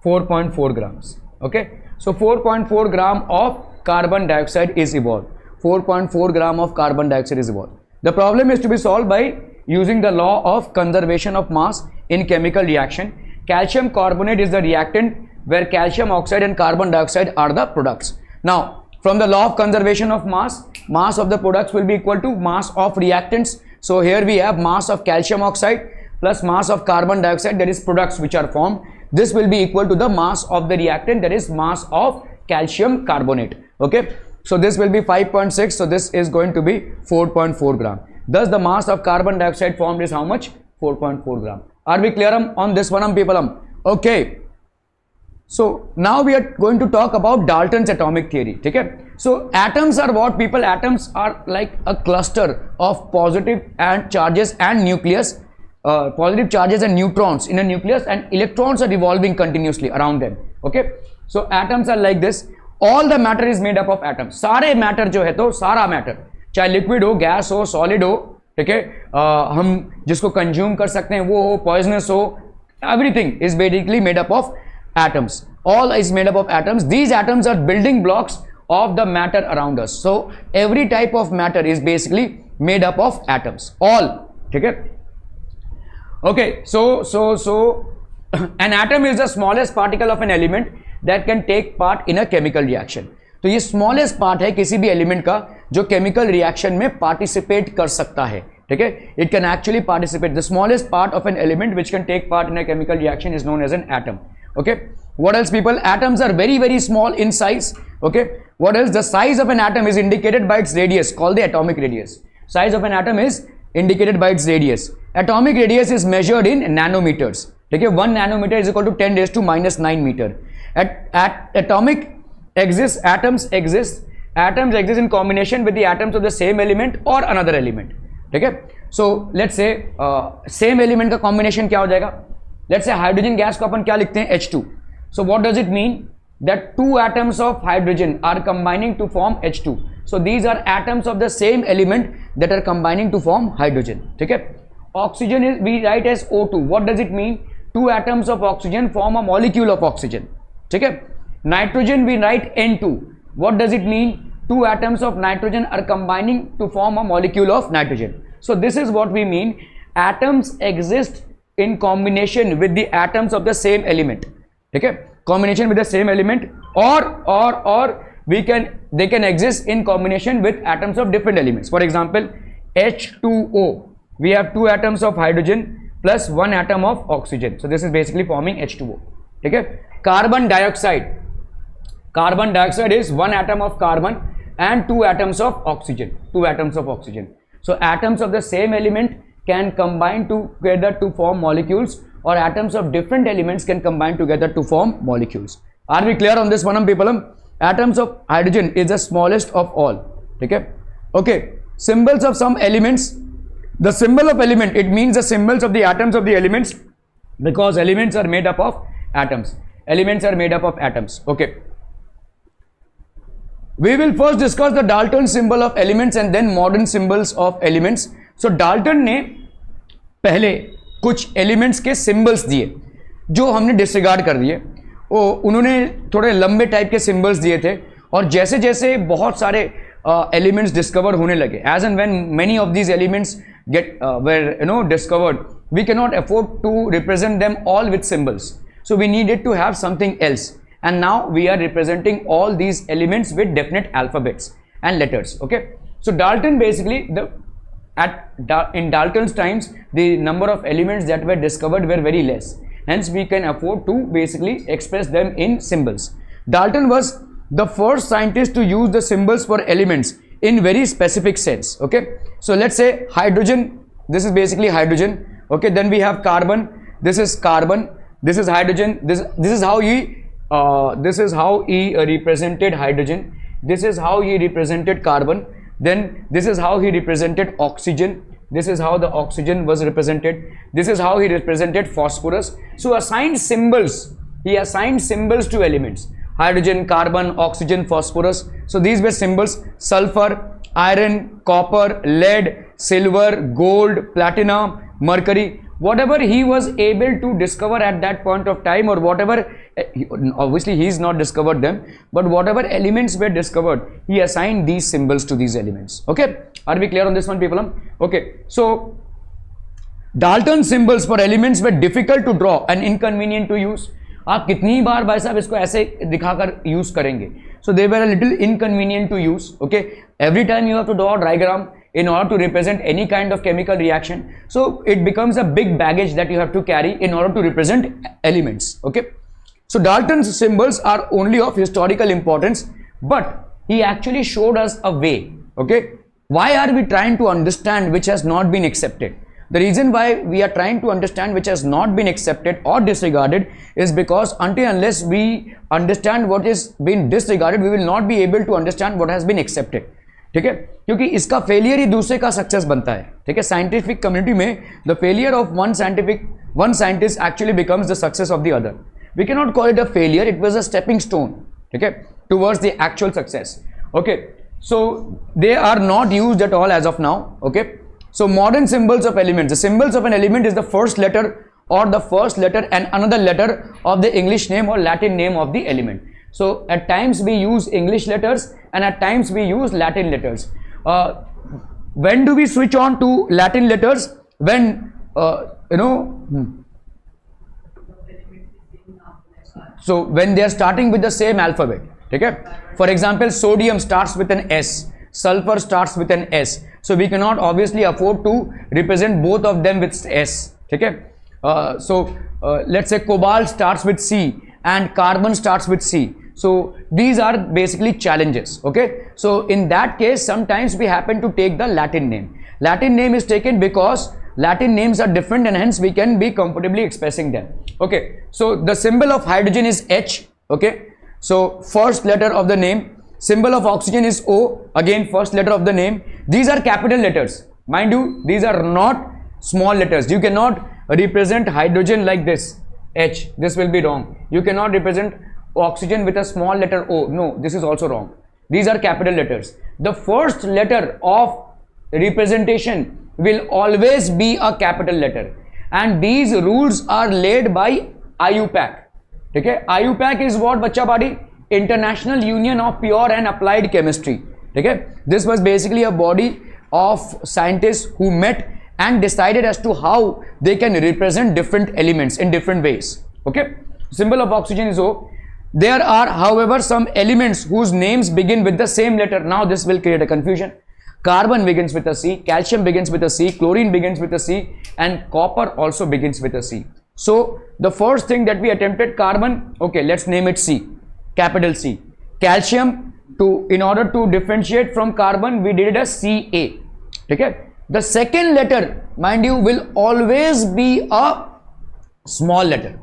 4.4 grams. Okay. So 4.4 gram of carbon dioxide is evolved. 4.4 gram of carbon dioxide is evolved. The problem is to be solved by using the law of conservation of mass in chemical reaction. Calcium carbonate is the reactant where calcium oxide and carbon dioxide are the products. Now, from the law of conservation of mass, mass of the products will be equal to mass of reactants. So here we have mass of calcium oxide plus mass of carbon dioxide, that is products which are formed. This will be equal to the mass of the reactant, that is mass of calcium carbonate. Okay. So this will be 5.6. So this is going to be 4.4 gram. Thus the mass of carbon dioxide formed is how much? 4.4 gram. Are we clear on this one, people? Okay. So now we are going to talk about Dalton's atomic theory. Okay. So atoms are what, people? Atoms are like a cluster of positive and charges and nucleus, positive charges and neutrons in a nucleus, and electrons are revolving continuously around them. Okay. So atoms are like this. All the matter is made up of atoms. सारे matter जो है तो सारा matter, चाहे liquid हो, gas हो, solid हो, ठीक है, हम जिसको consume कर सकते हैं वो हो, poisonous हो, everything is basically made up of atoms. All is made up of atoms. These atoms are building blocks of the matter around us. So every type of matter is basically made up of atoms. All, ठीक है. Okay, so an atom is the smallest particle of an element that can take part in a chemical reaction. तो ये smallest part है किसी भी element का जो chemical reaction में participate कर सकता है, ठीक है. It can actually participate. The smallest part of an element which can take part in a chemical reaction is known as an atom. Okay. What else, people? Atoms are very, very small in size. Okay. What else? The size of an atom is indicated by its radius, called the atomic radius. Size of an atom is indicated by its radius. Atomic radius is measured in nanometers. Okay. 1 nanometer is equal to 10 raised to minus 9 meter. At atomic exists, atoms exist in combination with the atoms of the same element or another element. Okay. So let's say same element का combination क्या हो जाएगा? Let's say hydrogen gas को अपन क्या लिखते हैं? H2. So what does it mean? That two atoms of hydrogen are combining to form H2. So these are atoms of the same element that are combining to form hydrogen. Okay. Oxygen is, we write as O2. What does it mean? Two atoms of oxygen form a molecule of oxygen. Okay. Nitrogen we write N2. What does it mean? Two atoms of nitrogen are combining to form a molecule of nitrogen. So this is what we mean. Atoms exist in combination with the atoms of the same element. Okay. Combination with the same element, or they can exist in combination with atoms of different elements. For example, H2O. We have two atoms of hydrogen plus one atom of oxygen. So this is basically forming H2O. Okay. Carbon dioxide. Carbon dioxide is one atom of carbon and two atoms of oxygen. Two atoms of oxygen. So atoms of the same element can combine together to form molecules, or atoms of different elements can combine together to form molecules. Are we clear on this one, people? Atoms of hydrogen is the smallest of all. Okay. Okay. Symbols of some elements. The symbol of element, it means the symbols of the atoms of the elements, because elements are made up of atoms. Elements are made up of atoms. Okay. We will first discuss the Dalton symbol of elements and then modern symbols of elements. So Dalton ने पहले कुछ elements के symbols दिए जो हमने disregard कर दिए. उन्होंने थोड़े लंबे टाइप के सिंबल्स दिए थे, और जैसे जैसे बहुत सारे एलिमेंट्स डिस्कवर होने लगे, as and when many of these elements get were discovered, we can not afford to represent them all with symbols, so we needed to have something else, and now we are representing all these elements with definite alphabets and letters. Okay. So Dalton basically, in Dalton's times, the number of elements that were discovered were very less. Hence, we can afford to basically express them in symbols. Dalton was the first scientist to use the symbols for elements in very specific sense. Okay. So let's say hydrogen. This is basically hydrogen. Okay. Then we have carbon. This is carbon. This is hydrogen. This is how he represented hydrogen. This is how he represented carbon. Then this is how he represented oxygen. This is how the oxygen was represented. This is how he represented phosphorus. So assigned symbols. He assigned symbols to elements. Hydrogen, carbon, oxygen, phosphorus. So these were symbols: sulfur, iron, copper, lead, silver, gold, platinum, mercury. Whatever he was able to discover at that point of time, or whatever, obviously he's not discovered them, but whatever elements were discovered, he assigned these symbols to these elements. Okay, are we clear on this one, people? Okay, so Dalton's symbols for elements were difficult to draw and inconvenient to use. आप कितनी बार भाई साहब इसको ऐसे दिखाकर use करेंगे? So they were a little inconvenient to use. Okay, every time you have to draw a diagram in order to represent any kind of chemical reaction, so it becomes a big baggage that you have to carry in order to represent elements. Okay, so Dalton's symbols are only of historical importance, but he actually showed us a way. Okay, why are we trying to understand which has not been accepted? The reason why we are trying to understand which has not been accepted or disregarded is because until unless we understand what is being disregarded, we will not be able to understand what has been accepted. ठीक है, क्योंकि इसका failure ही दूसरे का success बनता है. ठीक है, साइंटिफिक कम्युनिटी में the failure of one scientist actually becomes the success of the other. We can not call it a failure, it was a stepping stone. ठीक है, towards the actual success. Okay, so they are not used at all as of now. Okay, so modern symbols of elements, the symbols of an element is the first letter or the first letter and another letter of the English name or Latin name of the element. So at times we use English letters and at times we use Latin letters. When do we switch on to Latin letters? When so when they are starting with the same alphabet. Okay, for example, sodium starts with an S, sulfur starts with an S, so we cannot obviously afford to represent both of them with S. Okay, so let's say cobalt starts with C and carbon starts with C, so these are basically challenges. Okay, so in that case sometimes we happen to take the Latin name. Latin name is taken because Latin names are different and hence we can be comfortably expressing them. Okay, so the symbol of hydrogen is H. Okay, so first letter of the name. Symbol of oxygen is O, again first letter of the name. These are capital letters, mind you, these are not small letters. You cannot represent hydrogen like this, H, this will be wrong. You cannot represent oxygen with a small letter O, no, this is also wrong. These are capital letters. The first letter of representation will always be a capital letter, and these rules are laid by IUPAC. Okay, IUPAC is what, bachcha body? International Union of Pure and Applied Chemistry. Okay, this was basically a body of scientists who met and decided as to how they can represent different elements in different ways. Okay, symbol of oxygen is O. There are, however, some elements whose names begin with the same letter. Now this will create a confusion. Carbon begins with a C, calcium begins with a C, chlorine begins with a C, and copper also begins with a C. So the first thing that we attempted, carbon, okay, let's name it C, capital C. Calcium, in order to differentiate from carbon, we did a Ca. Okay, the second letter, mind you, will always be a small letter.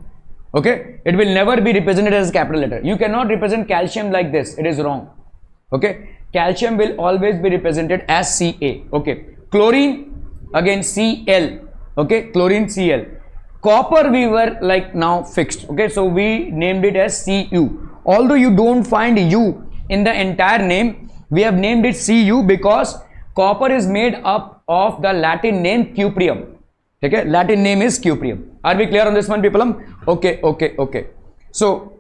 Okay, it will never be represented as a capital letter. You cannot represent calcium like this, it is wrong. Okay, calcium will always be represented as Ca. Okay, chlorine, again Cl. Okay, chlorine Cl. Copper we were like now fixed. Okay, so we named it as Cu. Although you don't find U in the entire name, we have named it Cu because copper is made up of the Latin name cuprium. Okay, Latin name is cuprium. Are we clear on this one, people? Okay. So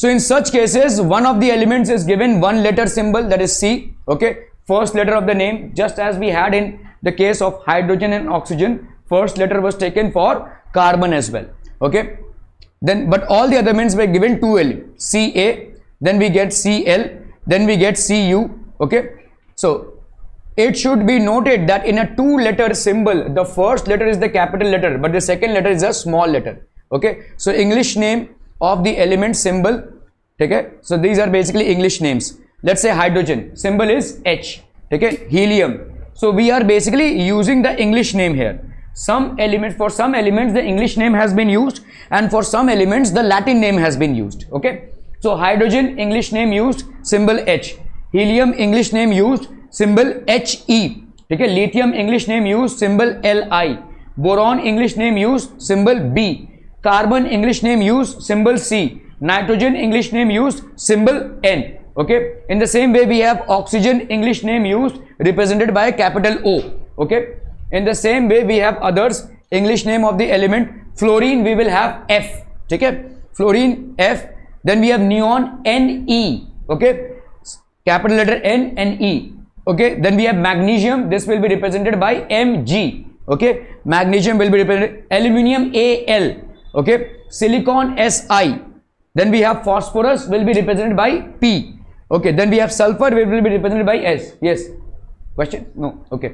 in such cases, one of the elements is given one letter symbol, that is C. Okay, first letter of the name, just as we had in the case of hydrogen and oxygen, first letter was taken for carbon as well. Okay, then but all the other elements were given two elements, Ca, then we get Cl, then we get Cu. Okay, so it should be noted that in a two-letter symbol, the first letter is the capital letter, but the second letter is a small letter. Okay, so English name of the element symbol. Okay, so these are basically English names. Let's say hydrogen, symbol is H. Okay, helium. So we are basically using the English name here. Some elements, for some elements the English name has been used, and for some elements the Latin name has been used. Okay, so hydrogen, English name used, symbol H. Helium English name use symbol HE, ठीक है. Lithium English name use symbol Li. Boron English name use symbol B. Carbon English name use symbol C. Nitrogen English name use symbol N. Okay, in the same way we have oxygen English name used represented by capital O. Okay, in the same way we have others English name of the element. Fluorine we will have F. ठीक है, fluorine F. Then we have neon Ne. Okay, capital letter N and E. Okay, then we have magnesium. This will be represented by Mg. Okay, magnesium will be represented. Aluminium Al. Okay, silicon Si. Then we have phosphorus will be represented by P. Okay, then we have sulfur will be represented by S. Yes, question? No. Okay,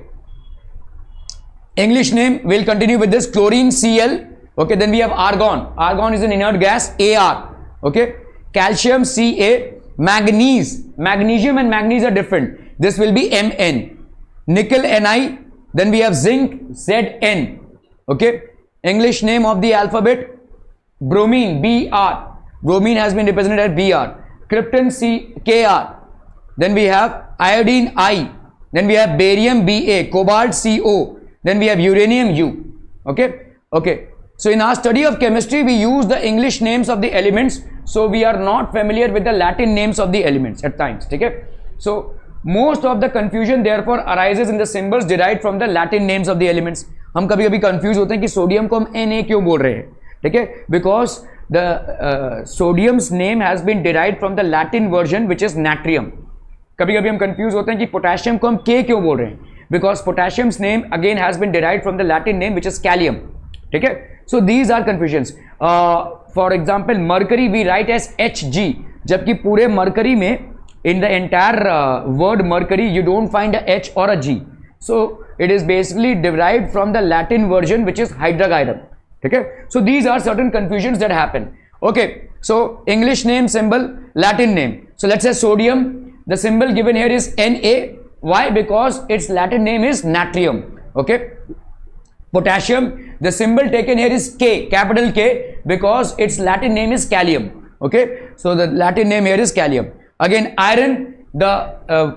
English name will continue with this. Chlorine Cl. Okay, then we have argon. Argon is an inert gas, Ar. Okay, calcium Ca. Manganese, magnesium and manganese are different. This will be Mn. Nickel Ni. Then we have zinc, Zn. Okay, English name of the alphabet. Bromine, Br. Bromine has been represented as Br. Krypton Kr. Then we have iodine I. Then we have barium Ba, cobalt Co. Then we have uranium U. Okay, okay. So in our study of chemistry, we use the English names of the elements. So we are not familiar with the Latin names of the elements at times. Okay. So most of the confusion therefore arises in the symbols derived from the Latin names of the elements. हम कभी कभी confuse होते हैं कि sodium को हम Na क्यों बोल रहे हैं. ठीक है, because the sodium's name has been derived from the Latin version which is natrium. कभी कभी हम कंफ्यूज होते हैं कि पोटेशियम को हम K क्यों बोल रहे हैं, because potassium's name again has been derived from the Latin name which is kalium. ठीक है, so these are confusions. For example mercury we write as Hg, जबकि पूरे मरकरी में in the entire word mercury you don't find a H or a G, so it is basically derived from the Latin version which is hydrogyrum. Okay, so these are certain confusions that happen. Okay, so English name symbol, Latin name. So let's say sodium, the symbol given here is Na. Why? Because its Latin name is natrium. Okay, potassium, the symbol taken here is K, capital K, because its Latin name is kalium. Okay, so the Latin name here is kalium. Again iron, the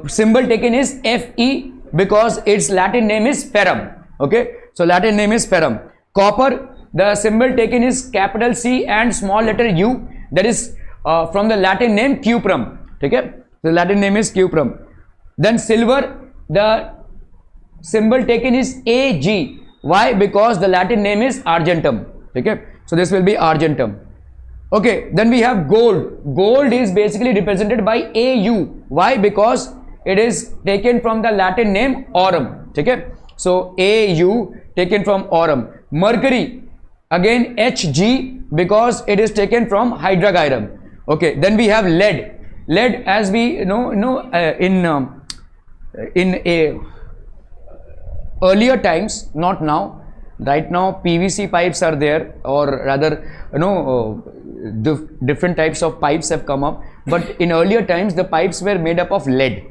symbol taken is Fe, because its Latin name is ferrum. Okay, so Latin name is ferrum. Copper, the symbol taken is capital C and small letter U, that is from the Latin name cuprum. Okay, the Latin name is cuprum. Then silver, the symbol taken is Ag. Why? Because the Latin name is argentum. Okay, so this will be argentum. Okay, then we have gold. Gold is basically represented by Au. Why? Because it is taken from the Latin name aurum. Okay, so Au taken from aurum. Mercury, again Hg, because it is taken from hydrogyrum. Okay, then we have lead. Lead, as we know in a earlier times, not now. Right now PVC pipes are there, or rather different types of pipes have come up, but in earlier times the pipes were made up of lead.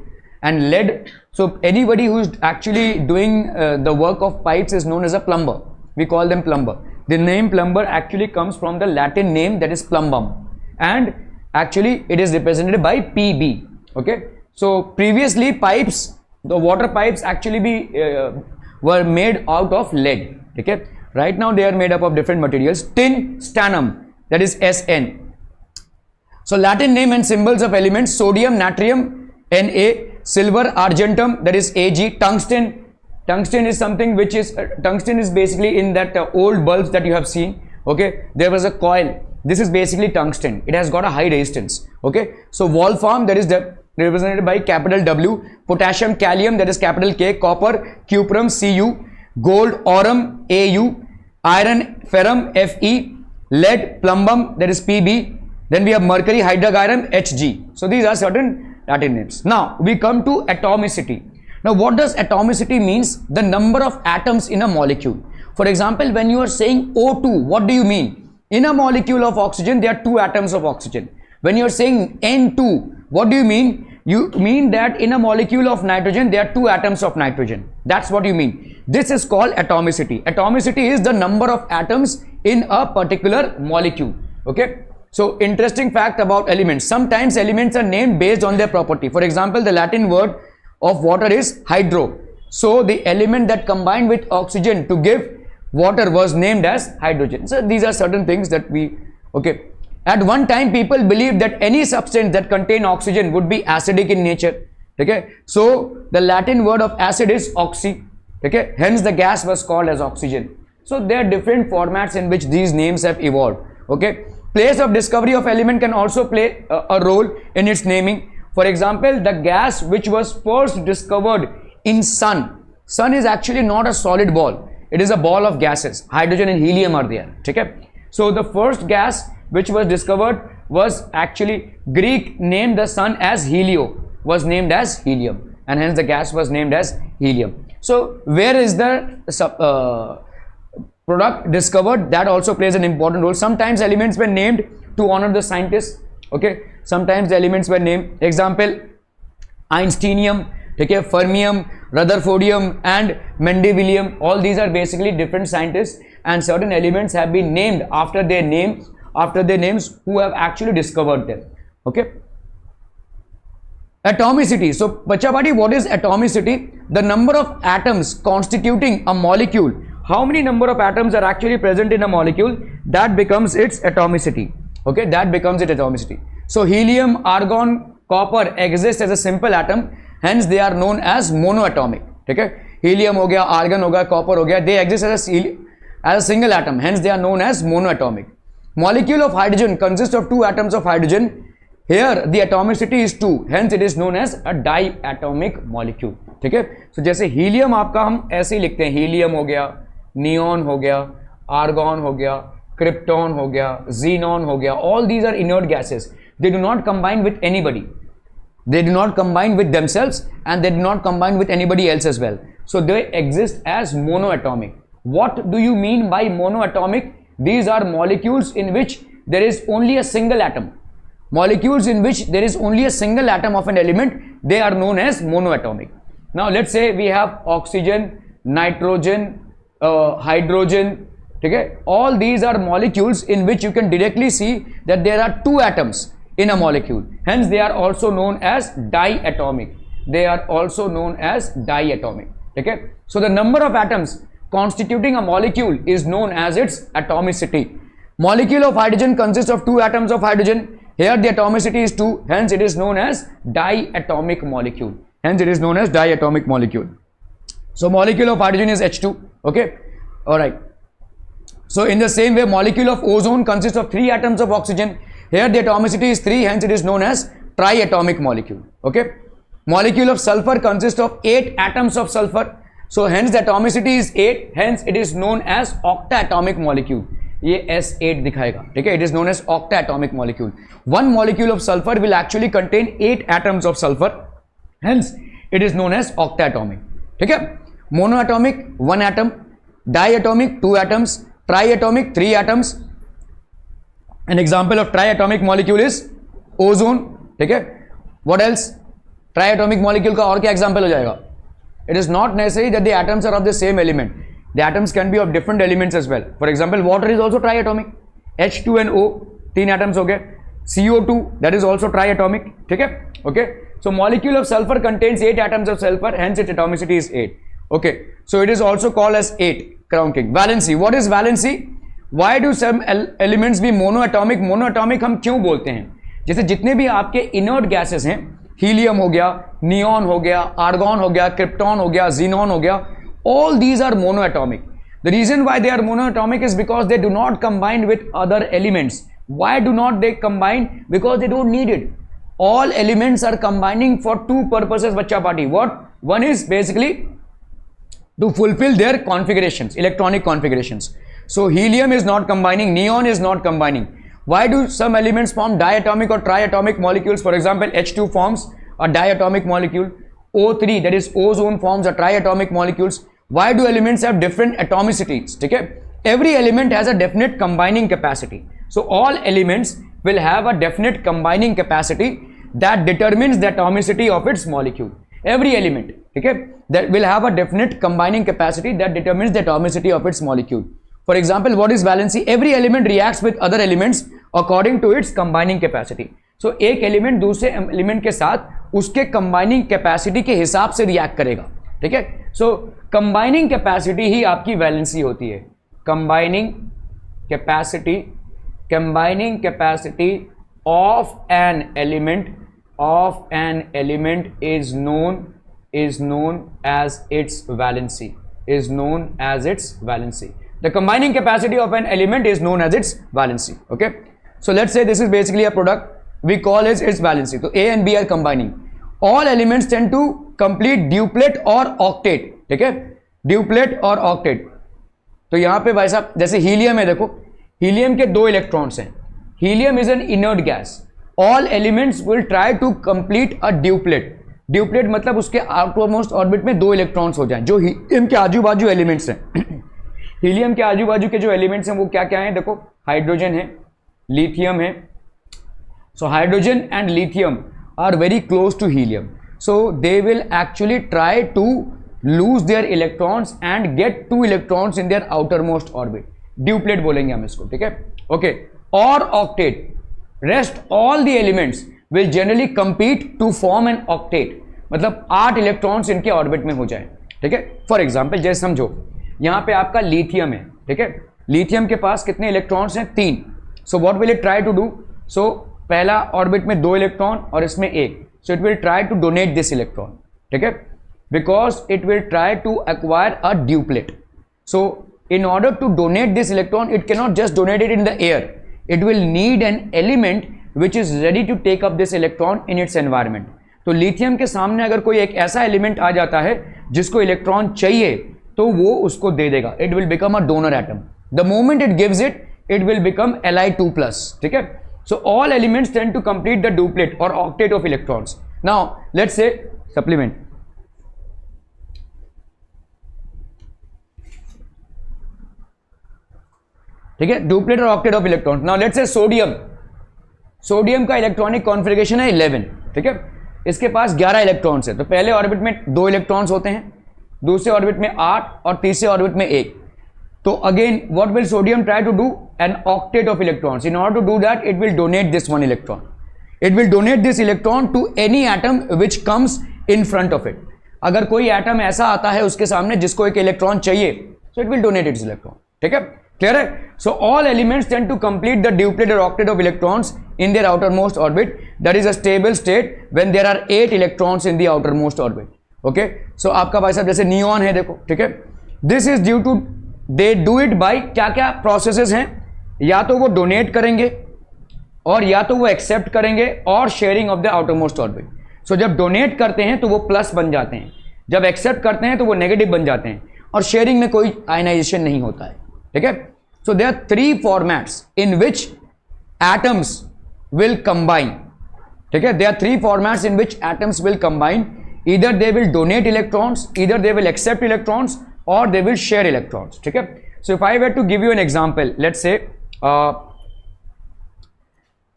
And lead, so anybody who is actually doing the work of pipes is known as a plumber. We call them plumber. The name plumber actually comes from the Latin name that is plumbum, and actually it is represented by Pb. Okay, so previously pipes, the water pipes actually were made out of lead. Okay, right now they are made up of different materials. Tin, stannum, that is Sn. So Latin name and symbols of elements: sodium, natrium, Na. Silver, argentum, that is Ag. Tungsten, tungsten is something which is tungsten is basically in that old bulbs that you have seen. Okay, there was a coil. This is basically tungsten. It has got a high resistance. Okay, so wolfram, that is represented by capital W. Potassium, kalium, that is capital K. Copper, cuprum, Cu. Gold, aurum, Au. Iron, ferrum, Fe. Lead, plumbum, that is Pb. Then we have mercury, hydrogyrum, Hg. So these are certain Latin names. Now we come to atomicity. Now what does atomicity means? The number of atoms in a molecule. For example, when you are saying O2, what do you mean? In a molecule of oxygen, there are 2 atoms of oxygen. When you are saying N2, what do you mean? You mean that in a molecule of nitrogen, there are 2 atoms of nitrogen. That's what you mean. This is called atomicity. Atomicity is the number of atoms in a particular molecule. Okay. So interesting fact about elements. Sometimes elements are named based on their property. For example, the Latin word of water is hydro. So the element that combined with oxygen to give water was named as hydrogen. So these are certain things that we, okay. At one time, people believed that any substance that contain oxygen would be acidic in nature. Okay. So the Latin word of acid is oxy. Okay. Hence the gas was called as oxygen. So there are different formats in which these names have evolved. Okay. Place of discovery of element can also play a role in its naming. For example, the gas which was first discovered in sun. Sun is actually not a solid ball. It is a ball of gases. Hydrogen and helium are there. Okay. So the first gas which was discovered was actually Greek named the sun as helio, was named as helium, and hence the gas was named as helium. So where is the product discovered? That also plays an important role. Sometimes elements were named to honor the scientists. Okay. Sometimes the elements were named. Example, Einsteinium, okay, fermium, Rutherfordium and Mendelevium. All these are basically different scientists, and certain elements have been named after their names who have actually discovered them. Okay. Atomicity. So Bachapati, what is atomicity? The number of atoms constituting a molecule. How many number of atoms are actually present in a molecule? That becomes its atomicity. Okay, that becomes its atomicity. So helium, argon, copper exist as a simple atom, hence they are known as monoatomic. Okay, helium हो गया, argon हो गया, copper हो गया, they exist as a single atom, hence they are known as monoatomic. Molecule of hydrogen consists of 2 atoms of hydrogen. Here the atomicity is 2, hence it is known as a diatomic molecule. ठीक है. So जैसे helium आपका हम ऐसे ही लिखते हैं, helium हो गया, neon हो गया, argon हो गया, krypton हो गया, xenon हो गया. All these are inert gases. They do not combine with anybody. They do not combine with themselves, and they do not combine with anybody else as well. So they exist as monoatomic. What do you mean by monoatomic? These are molecules in which there is only a single atom. Molecules in which there is only a single atom of an element, they are known as monoatomic. Now let's say we have oxygen, nitrogen, hydrogen. Okay, all these are molecules in which you can directly see that there are 2 atoms in a molecule, hence they are also known as diatomic. They are also known as diatomic. Okay, so the number of atoms constituting a molecule is known as its atomicity. Molecule of hydrogen consists of 2 atoms of hydrogen. Here the atomicity is 2, hence it is known as diatomic molecule. Hence it is known as diatomic molecule. So molecule of hydrogen is H2. Okay, all right. So in the same way, molecule of ozone consists of 3 atoms of oxygen. Here the atomicity is 3, hence it is known as triatomic molecule. Okay. Molecule of sulfur consists of 8 atoms of sulfur. So hence the atomicity is 8, hence it is known as octaatomic molecule. ये S8 दिखाएगा, ठीक है. It is known as octaatomic molecule. One molecule of sulfur will actually contain 8 atoms of sulfur, hence it is known as octaatomic. ठीक है. Monoatomic 1 atom, diatomic 2 atoms, triatomic 3 atoms. An example of triatomic molecule is ozone. ठीक है. What else? Triatomic molecule का और क्या example हो जाएगा? It is not necessary that the atoms are of the same element. The atoms can be of different elements as well. For example, water is also triatomic. H2 and O, 3 atoms हो गए. CO2, that is also triatomic. ठीक है. Okay. So molecule of sulfur contains 8 atoms of sulfur, hence its atomicity is 8. Okay. So it is also called as 8. Crown king. Valency. What is valency? Why do some elements be monoatomic? Monoatomic हम क्यों बोलते हैं? जैसे जितने भी आपके inert gases हैं, helium हो गया, neon हो गया, argon हो गया, krypton हो गया, xenon हो गया, all these are monoatomic. The reason why they are monoatomic is because they do not combine with other elements. Why do not they combine? Because they don't need it. All elements are combining for 2 purposes, Bachcha Party. What? One is basically to fulfill their configurations, electronic configurations. So helium is not combining, neon is not combining. Why do some elements form diatomic or triatomic molecules? For example, H2 forms a diatomic molecule. O3, that is ozone, forms a triatomic molecules. Why do elements have different atomicities? Okay? Every element has a definite combining capacity. So all elements will have a definite combining capacity that determines the atomicity of its molecule. Every element, okay, that will have a definite combining capacity that determines the atomicity of its molecule. For example, what is valency? Every element reacts with other elements according to its combining capacity. So एक element दूसरे element के साथ उसके combining capacity के हिसाब से react करेगा, ठीक है। सो कंबाइनिंग कैपेसिटी ही आपकी वैलेंसी होती है। Combining capacity of an element is known as its valency, the combining capacity of an element is known as its valency, okay। So let's say this is basically a product, we call it its valency। तो A and B are combining, all elements tend to complete duplet or octet, ठीक है, duplet और octet। तो यहां पे भाई साहब जैसे हीलियम है, देखो हीलियम के 2 इलेक्ट्रॉन्स हैं, helium is an inert gas, all elements will try to complete a duplet. Duplet मतलब उसके आउटरमोस्ट ऑर्बिट में 2 इलेक्ट्रॉन्स हो जाएं, जो हीलियम के आजू बाजू एलिमेंट्स हैं। हीलियम के आजू बाजू के जो एलिमेंट्स हैं वो क्या क्या हैं, देखो हाइड्रोजन है, लिथियम है। So hydrogen and lithium are very close to helium, so they will actually try to lose their electrons and get 2 electrons in their outermost orbit, duplet बोलेंगे हम इसको, ठीक है, ओके। और octet, rest all the elements will generally compete to form an octet, मतलब 8 electrons इनके orbit में हो जाए, ठीक है। फॉर एग्जांपल जैसे समझो यहां पे आपका लिथियम है, ठीक है, लिथियम के पास कितने इलेक्ट्रॉन्स हैं, 3। So what will it try to do, so पहला ऑर्बिट में 2 इलेक्ट्रॉन और इसमें 1, so it will try to donate this electron, ठीक है, because it will try to acquire a duplet. So in order to donate this electron, it cannot just donate it in the air, it will need an element which is ready to take up this electron in its environment। तो lithium के सामने अगर कोई एक ऐसा element आ जाता है जिसको इलेक्ट्रॉन चाहिए तो वो उसको दे देगा, it will become a donor atom, the moment it gives it, it will become Li2+, ठीक है। so all elements tend to complete the duplet or octet of electrons। now let's say supplement, ठीक है, duplet और octet of electron. Now let's say sodium का electronic configuration है 11, ठीक है, इसके पास 11 इलेक्ट्रॉन्स है। तो पहले ऑर्बिट में 2 इलेक्ट्रॉन्स होते हैं, दूसरे ऑर्बिट में 8 और तीसरे ऑर्बिट में 1। तो again what will sodium try to do, an octet of electrons. In order to do that it will donate this 1 electron, it will donate this electron to any atom which comes in front of it. अगर कोई atom ऐसा आता है उसके सामने जिसको एक electron चाहिए, so it will donate its electron, ठीक है, क्लियर है। So all elements tend to complete the duplet और octet of electrons in their outermost orbit, that is a stable state when there are 8 electrons in the outermost orbit, okay. So आपका भाई साहब जैसे neon है, देखो, ठीक है, this is due to, they do it by क्या क्या प्रोसेसेस हैं, या तो वो डोनेट करेंगे और या तो वो एक्सेप्ट करेंगे और sharing of the outermost orbit. So जब डोनेट करते हैं तो वो प्लस बन जाते हैं, जब एक्सेप्ट करते हैं तो वो नेगेटिव बन जाते हैं, और शेयरिंग में कोई आयनाइजेशन नहीं होता है, ठीक है। So there are 3 formats in which atoms will combine, ठीक है, there are 3 formats in which atoms will combine, either they will donate electrons, either they will accept electrons, और दे विल शेयर इलेक्ट्रॉन्स, ठीक है। So if I were to give you an example, let's say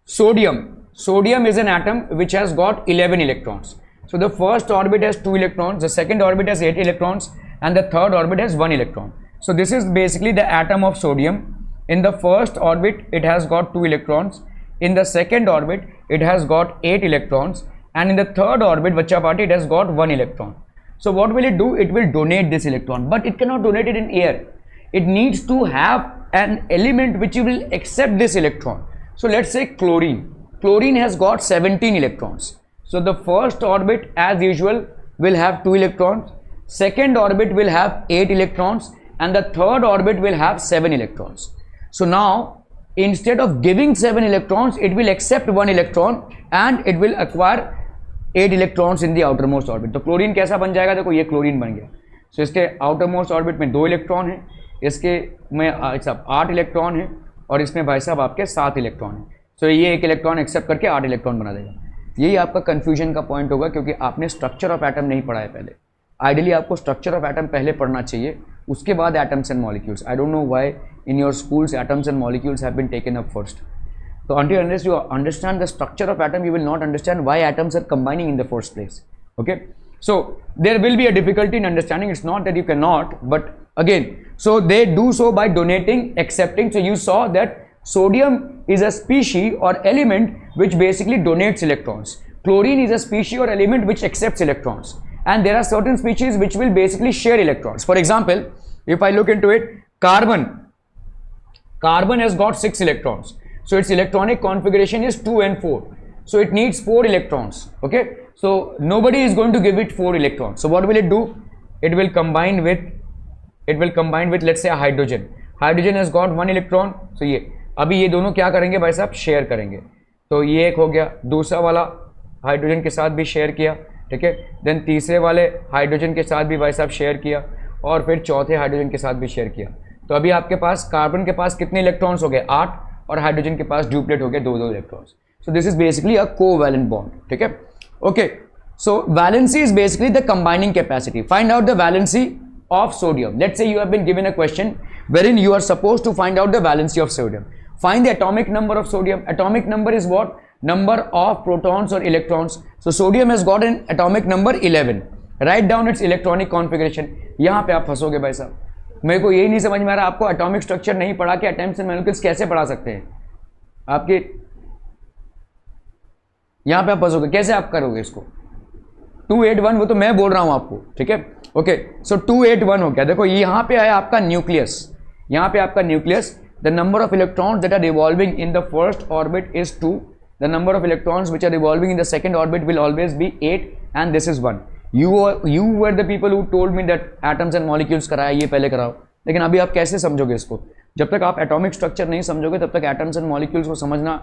sodium is an atom which has got 11 electrons। so the first orbit has 2 electrons, the second orbit has 8 electrons, and the third orbit has 1 electron। so this is basically the atom of sodium। in the first orbit it has got 2 electrons, in the second orbit it has got 8 electrons, and in the third orbit bachcha party it has got 1 electron। so what will it do, it will donate this electron, but it cannot donate it in air, it needs to have an element which will accept this electron। so let's say chlorine has got 17 electrons। so the first orbit as usual will have 2 electrons, second orbit will have 8 electrons, and the third orbit will have 7 electrons। so now instead of giving 7 electrons it will accept 1 electron and it will acquire 8 electrons in the outermost orbit। तो chlorine कैसा बन जाएगा, देखो ये chlorine बन गया। so इसके outermost orbit में 2 इलेक्ट्रॉन है, इसके में 8 इलेक्ट्रॉन है, और इसमें भाई साहब आपके 7 इलेक्ट्रॉन है। सो ये एक इलेक्ट्रॉन एक्सेप्ट करके 8 इलेक्ट्रॉन बना देगा। यही आपका कंफ्यूजन का पॉइंट होगा, क्योंकि आपने स्ट्रक्चर ऑफ एटम नहीं पढ़ा है पहले। आइडियली आपको स्ट्रक्चर ऑफ एटम पहले पढ़ना चाहिए, उसके बाद atoms and molecules. I don't know why in your schools atoms and molecules have been taken up first. तो until unless you understand the structure of atom, you will not understand why atoms are combining in the first place, okay। so there will be a difficulty in understanding, it's not that you cannot, but again, so they do so by donating, accepting। so you saw that Sodium is a species or element which basically donates electrons. Chlorine is a species or element which accepts electrons. And there are certain species which will basically share electrons. For example, if I look into it, carbon has got 6 electrons. So its electronic configuration is 2 and 4. So it needs 4 electrons. Okay. So nobody is going to give it 4 electrons. So what will it do? It will combine with let's say a hydrogen. Hydrogen has got 1 electron. So ये अभी ये दोनों क्या करेंगे भाई साहब, share करेंगे. तो ये एक हो गया, दूसरा वाला हाइड्रोजन के साथ भी शेयर किया, ठीक है. देन तीसरे वाले हाइड्रोजन के साथ भी भाई साहब शेयर किया, और फिर चौथे हाइड्रोजन के साथ भी शेयर किया. तो अभी आपके पास कार्बन के पास कितने इलेक्ट्रॉन्स हो गए, 8, और हाइड्रोजन के पास ड्यूप्लेट हो गए 2 electrons. So this is basically a covalent bond. ठीक है. Okay, so valency is basically the combining capacity. Find out the valency of sodium. Let's say you have been given a question wherein you are supposed to find out the valency of sodium. Find the atomic number of sodium. Atomic number is what? Number of protons or electrons. So sodium has got an atomic number 11. Write down its electronic configuration. यहाँ पे आप फंसोगे भाई साहब. मेरे को यही नहीं समझ में आ रहा, आपको एटॉमिक स्ट्रक्चर नहीं पढ़ा के एटम्स एंड मॉलिक्यूल्स कैसे पढ़ा सकते हैं. आपके यहाँ पे आप फंसोगे, कैसे आप करोगे इसको. 281 वो तो मैं बोल रहा हूँ आपको. ठीक है. ओके, सो 281 हो गया. देखो यहाँ पे आया आपका न्यूक्लियस. यहाँ पे आपका nucleus. The number of electrons that are revolving in the first orbit is 2. The number of electrons which are revolving in the second orbit will always be 8 and this is 1. You were the people who told me that atoms and molecules कराया, ये पहले कराओ. लेकिन अभी आप कैसे समझोगे इसको? जब तक आप एटॉमिक स्ट्रक्चर नहीं समझोगे तब तक एटम्स एंड मॉलिक्यूल्स को समझना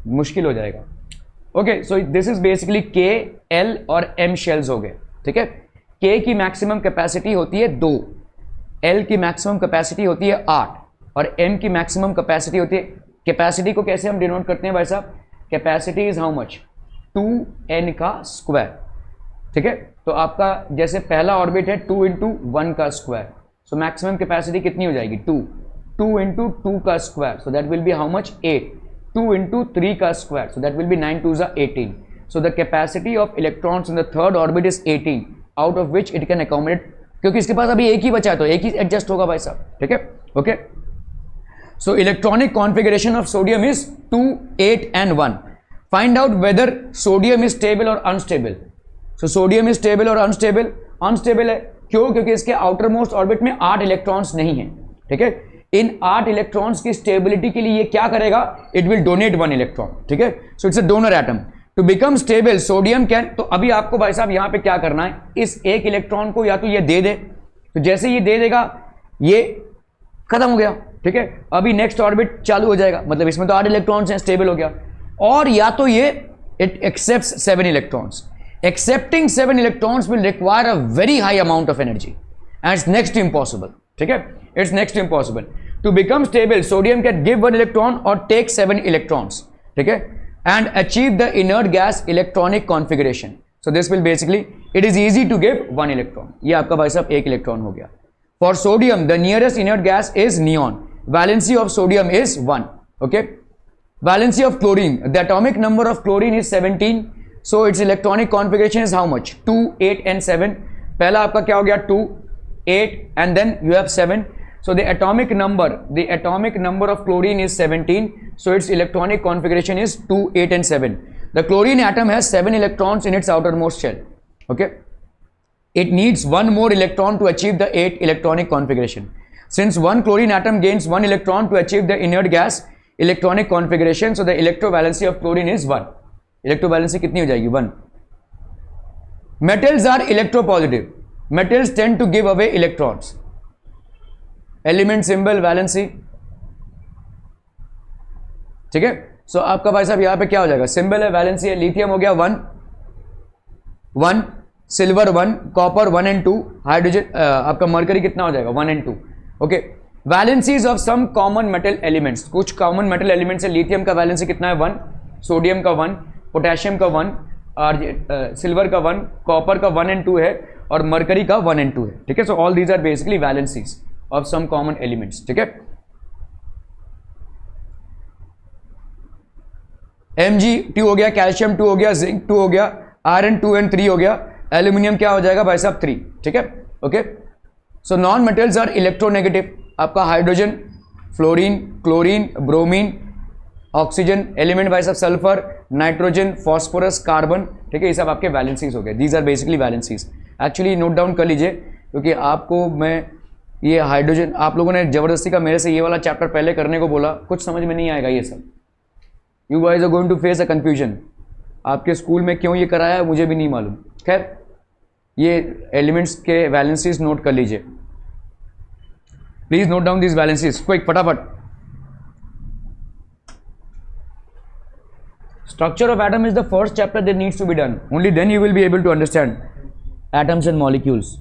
मुश्किल हो जाएगा. Okay, so this is basically के, एल और एम शेल्स हो गए. ठीक है. K की मैक्सिमम कैपेसिटी होती है 2, L की मैक्सिमम कैपेसिटी होती है 8 और M की मैक्सिमम कैपेसिटी होती है. कैपेसिटी को कैसे हम डिनोट करते हैं भाई साहब? Capacity is how much? 2n का स्क्वायर. ठीक है. तो आपका जैसे पहला ऑर्बिट है 2 × 1 का स्क्वायर. सो मैक्सिमम कैपेसिटी कितनी हो जाएगी? 2 × 2 का square. So that will be how much? 8. 2 × 3 का square. So that will be 9 2 18. So the capacity of electrons in the third orbit is 18. Out of which it can accommodate, क्योंकि इसके पास अभी एक ही बचा है तो एक ही एडजस्ट होगा भाई साहब. ठीक है. Okay, so electronic configuration of sodium is 2, 8 and 1. Find out whether sodium is stable और unstable. So sodium is stable और अनस्टेबल. अनस्टेबल है क्यों? क्योंकि इसके आउटर मोस्ट ऑर्बिट में 8 इलेक्ट्रॉन्स नहीं है. ठीक है. इन 8 इलेक्ट्रॉन्स की स्टेबिलिटी के लिए ये क्या करेगा? It will donate 1 electron. ठीक है. So it's a donor atom. To become stable sodium can, तो अभी आपको भाई साहब यहाँ पे क्या करना है, इस एक इलेक्ट्रॉन को या तो ये दे दे, तो जैसे ये दे देगा ये खत्म हो गया. ठीक है. अभी नेक्स्ट ऑर्बिट चालू हो जाएगा, मतलब इसमें तो 8 इलेक्ट्रॉन्स हैं, स्टेबल हो गया. और या तो ये it accepts 7 electrons. Accepting 7 electrons will require a very high amount of energy and it's next impossible. ठीक है. It's next impossible. To become stable sodium can give 1 electron और टेक 7 इलेक्ट्रॉन्स. ठीक है. And achieve the inert gas electronic configuration. So this will basically, it is easy to give 1 electron. ये आपका भाई साहब 1 electron हो गया. For sodium, the nearest inert gas is neon. Valency of sodium is 1. Okay. Valency of chlorine. The atomic number of chlorine is 17. So its electronic configuration is how much? 2, 8 and 7. पहला आपका क्या हो गया? 2, 8 and then you have 7. So the atomic number of chlorine is 17. So its electronic configuration is 2, 8 and 7. The chlorine atom has 7 electrons in its outermost shell. Okay. It needs 1 more electron to achieve the 8 electronic configuration. Since one chlorine atom gains 1 electron to achieve the inert gas electronic configuration, so the electrovalency of chlorine is 1. Electrovalency कितनी हो जाएगी? 1. Metals are electropositive. Metals tend to give away electrons. Element symbol valency. ठीक है. सो आपका भाई साहब यहां पे क्या हो जाएगा? सिंबल है, वैलेंसी है. लिथियम हो गया 1, सिल्वर 1, कॉपर 1 and 2, हाइड्रोजन आपका मरकरी कितना हो जाएगा? 1 and 2. Okay. Valencies of some common metal elements. कुछ कॉमन मेटल एलिमेंट्स है. लिथियम का वैलेंसी कितना है? 1, सोडियम का 1, पोटेशियम का 1, और सिल्वर का 1, कॉपर का 1 and 2 है, और मरकरी का 1 and 2 है. ठीक है. So all these are basically valencies of some common elements. ठीक है. Mg2 हो गया, कैल्शियम 2 हो गया, जिंक 2 हो गया, आयरन 2 and 3 हो गया, एल्यूमिनियम क्या हो जाएगा भाई साहब? 3. ठीक है. Okay. So non metals are electronegative. आपका hydrogen fluorine, chlorine, bromine, oxygen, element भाई साहब सल्फर, नाइट्रोजन, फॉस्फोरस, कार्बन, ठीक है, ये सब आपके वैलेंसीज हो गए। These are basically valencies. Actually note down कर लीजिए, क्योंकि आपको मैं ये हाइड्रोजन, आप लोगों ने जबरदस्ती का मेरे से ये वाला चैप्टर पहले करने को बोला, कुछ समझ में नहीं आएगा ये सब। You guys are going to face a confusion. आपके स्कूल में क्यों ये कराया है मुझे भी नहीं मालूम। खैर, ये एलिमेंट्स के वैलेंसीज नोट कर लीजिए, please note down this valencies quick, फटाफट। Structure of atom is the first chapter that needs to be done. Only then you will be able to understand atoms and molecules.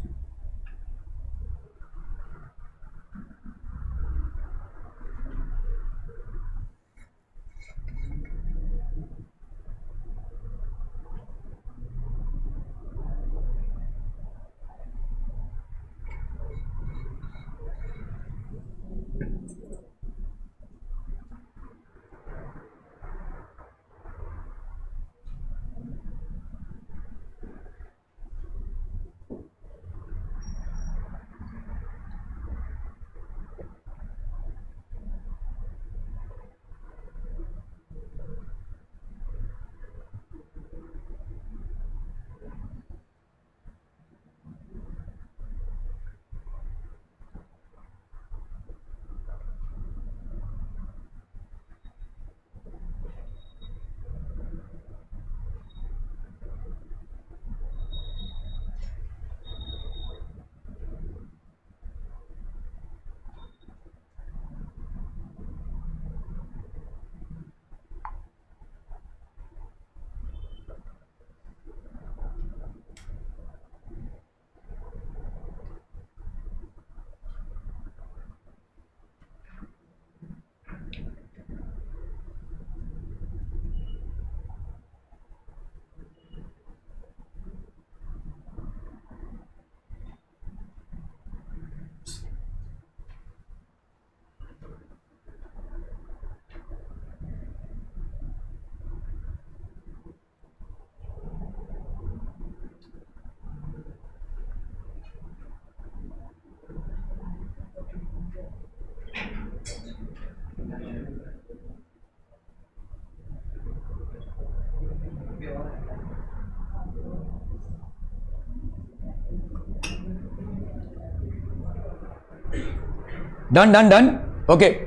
Done. Okay.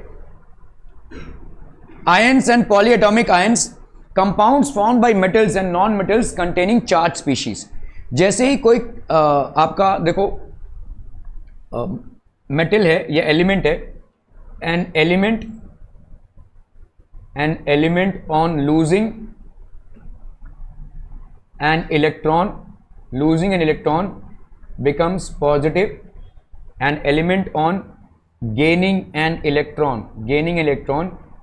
Ions and polyatomic ions, compounds formed by metals and non-metals containing charged species. जैसे ही कोई आपका देखो metal है, ये element है, an element on losing an electron becomes positive, an element on gaining an electron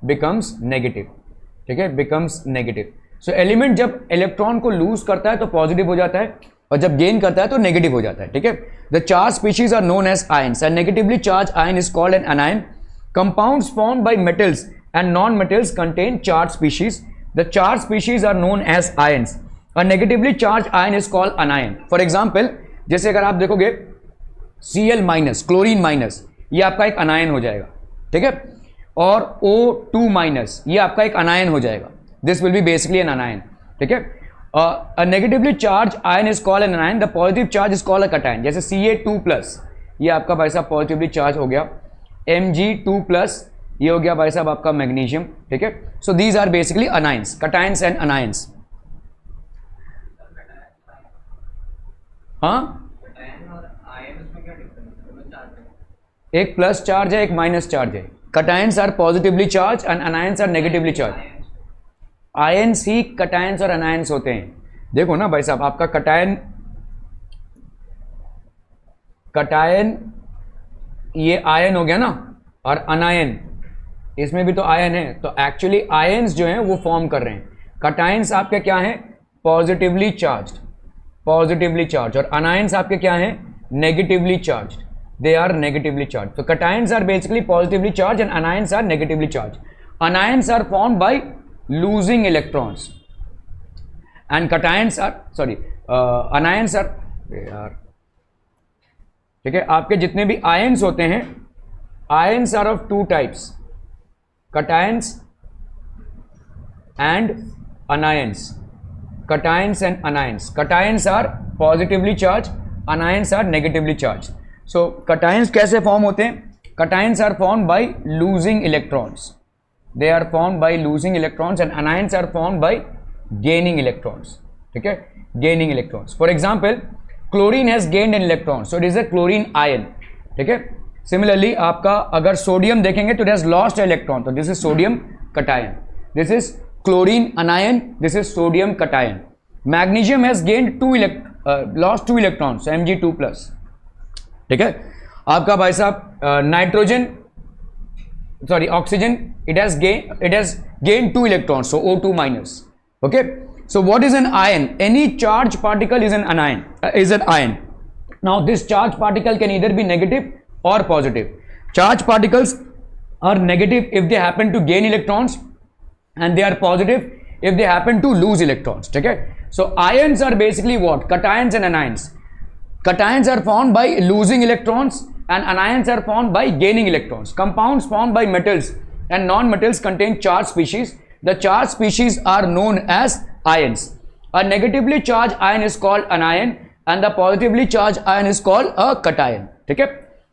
becomes negative. ठीक है, becomes negative. So element जब इलेक्ट्रॉन को लूज करता है तो पॉजिटिव हो जाता है, और जब गेन करता है तो नेगेटिव हो जाता है। ठीक है, the charge species are known as ions, and negatively charge ion is called an anion. Compounds formed by metals and non metals contain charge species. The charge species are known as ions. A negatively charge ion is called anion. For example, जैसे अगर आप देखोगे Cl minus, chlorine minus, ये आपका एक anion हो जाएगा. ठीक है, और O2 माइनस, ये आपका एक अनायन हो जाएगा. This will be basically an anion. ठीक है, a negatively charged ion is called an anion. The positive charge is called a cation. जैसे Ca2 प्लस, ये आपका भाई साहब पॉजिटिवली चार्ज हो गया. Mg2 प्लस, ये हो गया भाई साहब आपका मैग्नीशियम. ठीक है, so these are basically anions, cations and anions. हाँ, एक प्लस चार्ज है, एक माइनस चार्ज है. Cations are positively charge and anions are negatively charge. Ions ही कटायंस और अनायंस होते हैं. देखो ना भाई साहब, आपका कटायन ये आयन हो गया ना, और अनायन इसमें भी तो आयन है. तो एक्चुअली आयन्स जो हैं वो फॉर्म कर रहे हैं. कटायंस आपके क्या हैं? पॉजिटिवली चार्ज, और अनायंस आपके क्या हैं? Negatively charge. They are negatively charge. तो cations are basically positively charge and anions are negatively charge. Anions are formed by losing electrons and cations are anions are. ठीक है, आपके जितने भी आयन्स होते हैं ions are of two types, cations and anions. Cations and anions. Cations are positively charged, anions are negatively charged. So cations कैसे form होते हैं? Cations are formed by losing electrons. They are formed by losing electrons, and anions are formed by gaining electrons. ठीक है, gaining electrons. For example, chlorine has gained an electron, so it is a chlorine ion. ठीक है. Similarly, आपका अगर sodium देखेंगे तो it has lost an electron, तो this is sodium cation. This is chlorine anion, this is sodium cation. Magnesium has gained lost 2 electrons, so Mg2 plus. ठीक है. आपका भाई साहब nitrogen sorry oxygen, it has gained 2 electrons, so O2 minus. Okay, so what is an ion? Any charged particle is an ion. Now this charged particle can either be negative or positive. Charged particles are negative if they happen to gain electrons, and they are positive if they happen to lose electrons. Okay, so ions are basically what? Cations and anions. Cations are formed by losing electrons, and anions are formed by gaining electrons. Compounds formed by metals and non-metals contain charged species. The charged species are known as ions. A negatively charged ion is called anion, and the positively charged ion is called a cation. ठीक है.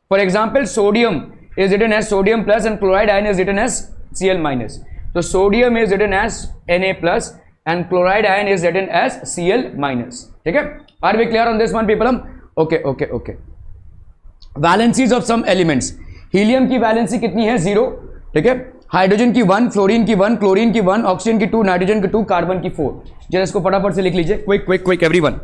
For example, sodium is written as sodium plus, and chloride ion is written as Cl minus. So sodium is written as Na plus, and chloride ion is written as Cl minus. ठीक है. Are we clear on this one, people? Okay. Valencies of some elements. Helium की valency कितनी है? 0. ठीक है. Hydrogen की 1, fluorine की 1, chlorine की 1, ऑक्सीजन की 2, नाइट्रोजन की 2, कार्बन की 4. जरा इसको फटाफट से लिख लीजिए. Quick everyone.